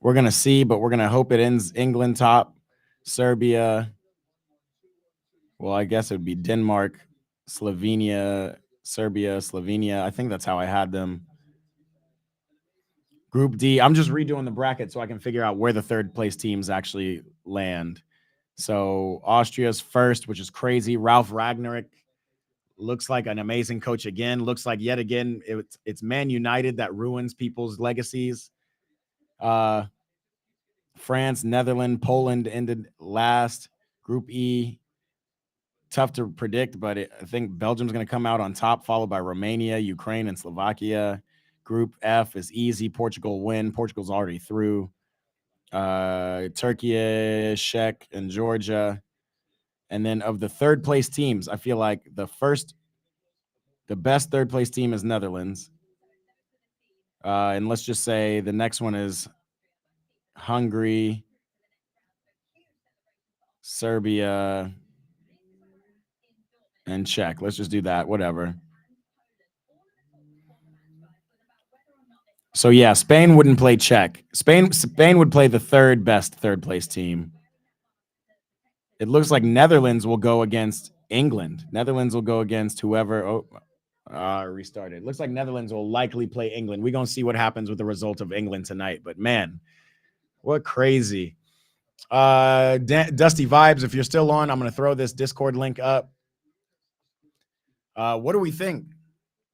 Speaker 1: We're going to see, but we're going to hope it ends England top, Serbia. Well, I guess it would be Denmark, Slovenia, Serbia, Slovenia. I think that's how I had them. Group D. I'm just redoing the bracket so I can figure out where the third place teams actually land. So Austria's first, which is crazy. Ralph Ragnick looks like an amazing coach again. Looks like yet again it's Man United that ruins people's legacies. France, Netherlands, Poland ended last. Group E, tough to predict, but I think Belgium's going to come out on top, followed by Romania, Ukraine, and Slovakia. Group F is easy. Portugal win. Portugal's already through. Turkey, Czech, and Georgia. And then of the third place teams, I feel like the best third place team is Netherlands. And let's just say the next one is Hungary, Serbia, and Czech. Let's just do that. Whatever. So yeah, Spain wouldn't play Czech. Spain would play the third place team. It looks like Netherlands will go against England. Netherlands will go against whoever. Oh, restarted. Looks like Netherlands will likely play England. We're gonna see what happens with the result of England tonight. But man, what crazy. Dusty Vibes, if you're still on, I'm gonna throw this Discord link up. What do we think?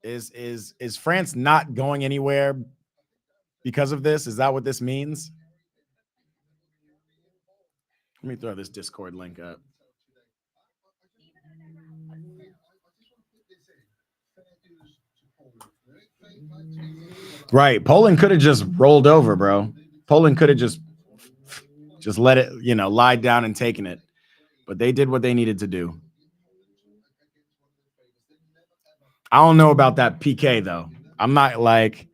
Speaker 1: Is France not going anywhere because of this? Is that what this means? Let me throw this Discord link up. Right. Poland could have just rolled over, bro. Poland could have just let it, lied down and taken it. But they did what they needed to do. I don't know about that PK, though. I'm not like,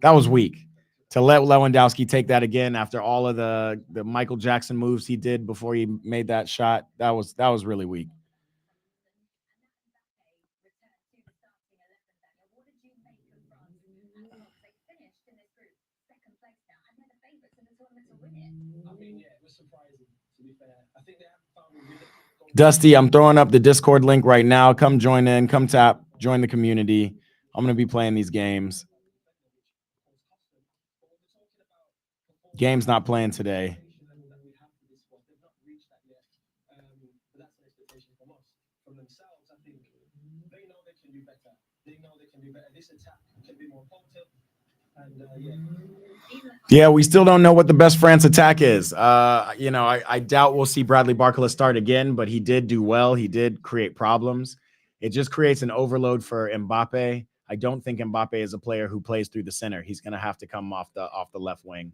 Speaker 1: that was weak. To let Lewandowski take that again after all of the Michael Jackson moves he did before he made that shot, that was really weak. Dusty, I'm throwing up the Discord link right now. Come join in, come tap, join the community. I'm going to be playing these games. Game's not playing today. Yeah, we still don't know what the best France attack is. I doubt we'll see Bradley Barcola start again, but he did do well. He did create problems. It just creates an overload for Mbappe. I don't think Mbappe is a player who plays through the center. He's going to have to come off the left wing.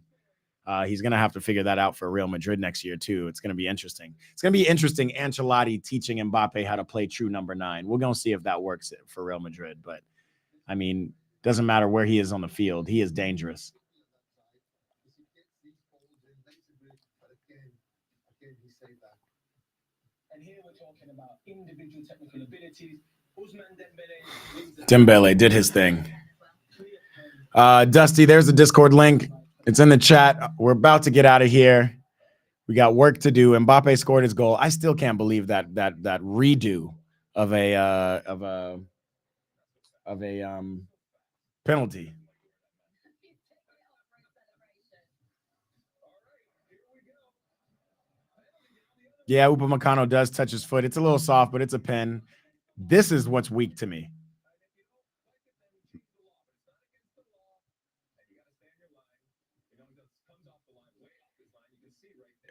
Speaker 1: He's going to have to figure that out for Real Madrid next year, too. It's going to be interesting. It's going to be interesting, Ancelotti teaching Mbappe how to play true number 9. We're going to see if that works for Real Madrid. But, I mean, doesn't matter where he is on the field. He is dangerous. And here we're talking about individual technical abilities. Dembele did his thing. Dusty, there's the Discord link. It's in the chat. We're about to get out of here. We got work to do. Mbappe scored his goal. I still can't believe that redo of a penalty. Yeah, Upamecano does touch his foot. It's a little soft, but it's a pen. This is what's weak to me.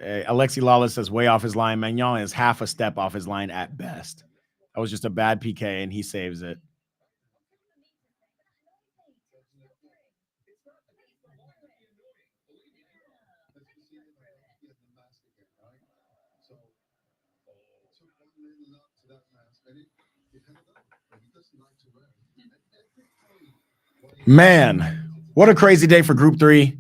Speaker 1: Alexi Lawless says way off his line. Magnan is half a step off his line at best. That was just a bad PK, and he saves it. Man, what a crazy day for Group D.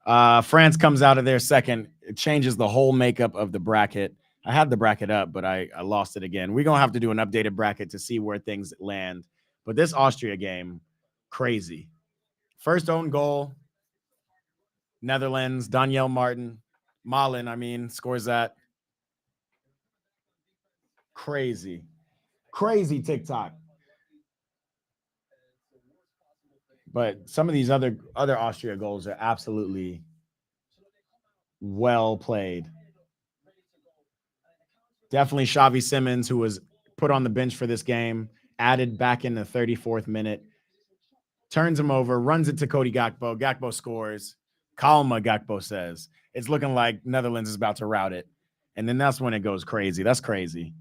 Speaker 1: France comes out of there second. It changes the whole makeup of the bracket. I had the bracket up, but I lost it again. We're going to have to do an updated bracket to see where things land. But this Austria game, crazy. First own goal, Netherlands, Danielle Malen, scores that. Crazy TikTok. But some of these other Austria goals are absolutely well played. Definitely Xavi Simons, who was put on the bench for this game, added back in the 34th minute, turns him over, runs it to Cody Gakpo. Gakpo scores. Calma, Gakpo says. It's looking like Netherlands is about to rout it. And then that's when it goes crazy. That's crazy.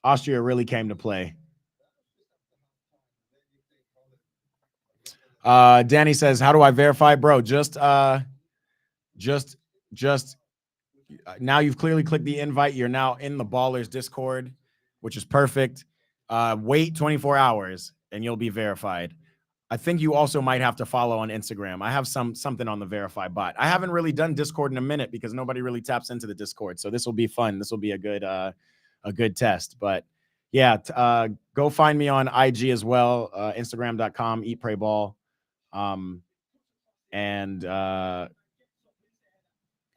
Speaker 1: Austria really came to play. Danny says, how do I verify? Bro, just now you've clearly clicked the invite. You're now in the Ballers Discord, which is perfect. Wait 24 hours and you'll be verified. I think you also might have to follow on Instagram. I have something on the verify bot. I haven't really done Discord in a minute because nobody really taps into the Discord. So this will be fun. This will be a good a good test. But yeah, go find me on IG as well, Instagram.com, Eat Pray Ball. And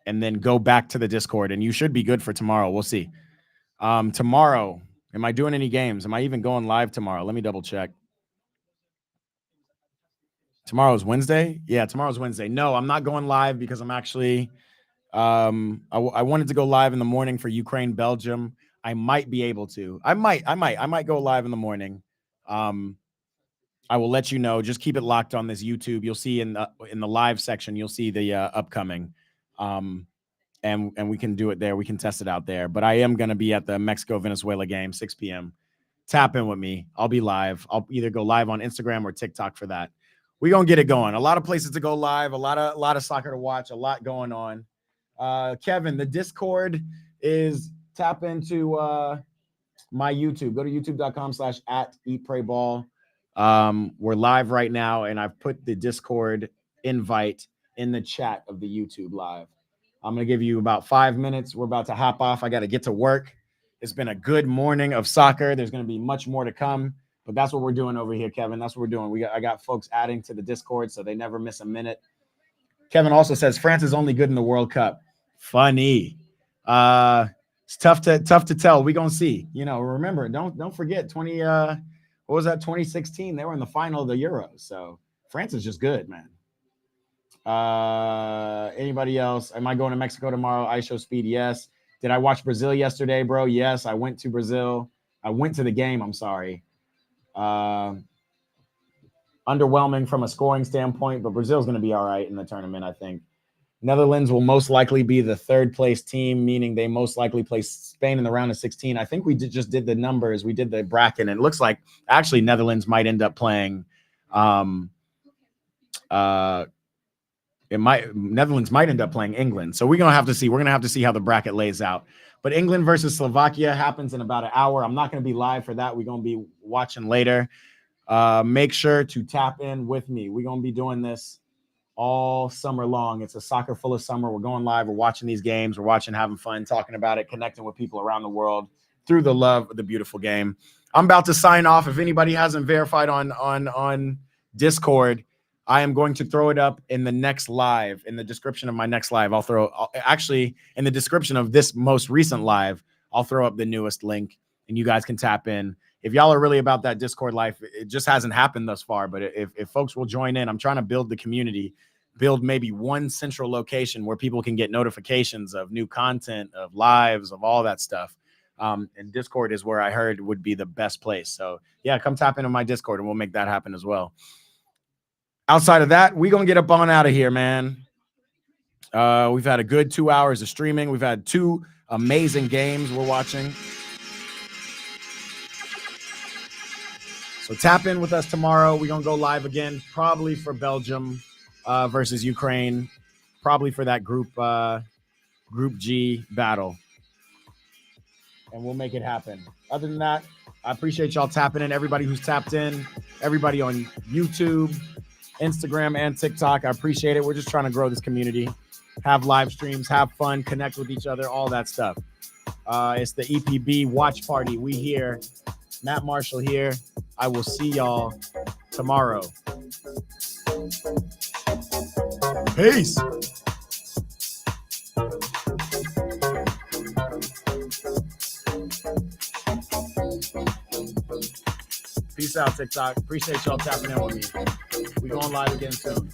Speaker 1: then go back to the Discord, and you should be good for tomorrow. We'll see. Tomorrow, am I doing any games? Am I even going live tomorrow? Let me double check. Tomorrow's Wednesday? Yeah, tomorrow's Wednesday. No, I'm not going live because I'm actually I wanted to go live in the morning for Ukraine, Belgium. I might be able to. I might go live in the morning. I will let you know. Just keep it locked on this YouTube. You'll see in the live section, you'll see the upcoming. And we can do it there. We can test it out there. But I am going to be at the Mexico-Venezuela game, 6 p.m. Tap in with me. I'll be live. I'll either go live on Instagram or TikTok for that. We're going to get it going. A lot of places to go live, a lot of soccer to watch, a lot going on. Kevin, the Discord is tap into my YouTube. Go to youtube.com/@eatprayball. We're live right now, and I've put the Discord invite in the chat of the YouTube live. I'm going to give you about 5 minutes. We're about to hop off. I got to get to work. It's been a good morning of soccer. There's going to be much more to come, but that's what we're doing over here, Kevin. That's what we're doing. I got folks adding to the Discord so they never miss a minute. Kevin also says France is only good in the World Cup. Funny. It's tough to tell. We're going to see. You know, remember, don't forget what was that, 2016? They were in the final of the Euros. So France is just good, man. Anybody else? Am I going to Mexico tomorrow? I show speed. Yes. Did I watch Brazil yesterday, bro? Yes. I went to Brazil. I went to the game. I'm sorry. Underwhelming from a scoring standpoint, but Brazil's going to be all right in the tournament, I think. Netherlands will most likely be the third place team, meaning they most likely play Spain in the round of 16. I think we just did the numbers. We did the bracket, and it looks like actually Netherlands might end up playing Netherlands might end up playing England. So we're going to have to see. We're going to have to see how the bracket lays out. But England versus Slovakia happens in about an hour. I'm not going to be live for that. We're going to be watching later. Make sure to tap in with me. We're going to be doing this all summer long. It's a soccer full of summer. We're going live. We're watching these games. We're watching, having fun, talking about it, connecting with people around the world through the love of the beautiful game. I'm about to sign off. If anybody hasn't verified on Discord, I am going to throw it up in the next live, in the description of my next live. Actually, in the description of this most recent live, I'll throw up the newest link, and you guys can tap in. If y'all are really about that Discord life, it just hasn't happened thus far. But if folks will join in, I'm trying to build the community, build maybe one central location where people can get notifications of new content, of lives, of all that stuff. And Discord is where I heard would be the best place. So yeah, come tap into my Discord and we'll make that happen as well. Outside of that, we're going to get up on out of here, man. We've had a good 2 hours of streaming. We've had 2 amazing games we're watching. So tap in with us tomorrow. We're going to go live again, probably for Belgium versus Ukraine, probably for that Group G battle. And we'll make it happen. Other than that, I appreciate y'all tapping in. Everybody who's tapped in, everybody on YouTube, Instagram, and TikTok. I appreciate it. We're just trying to grow this community, have live streams, have fun, connect with each other, all that stuff. It's the EPB watch party. We here. Matt Marshall here. I will see y'all tomorrow. Peace. Peace out, TikTok. Appreciate y'all tapping in with me. We going live again soon.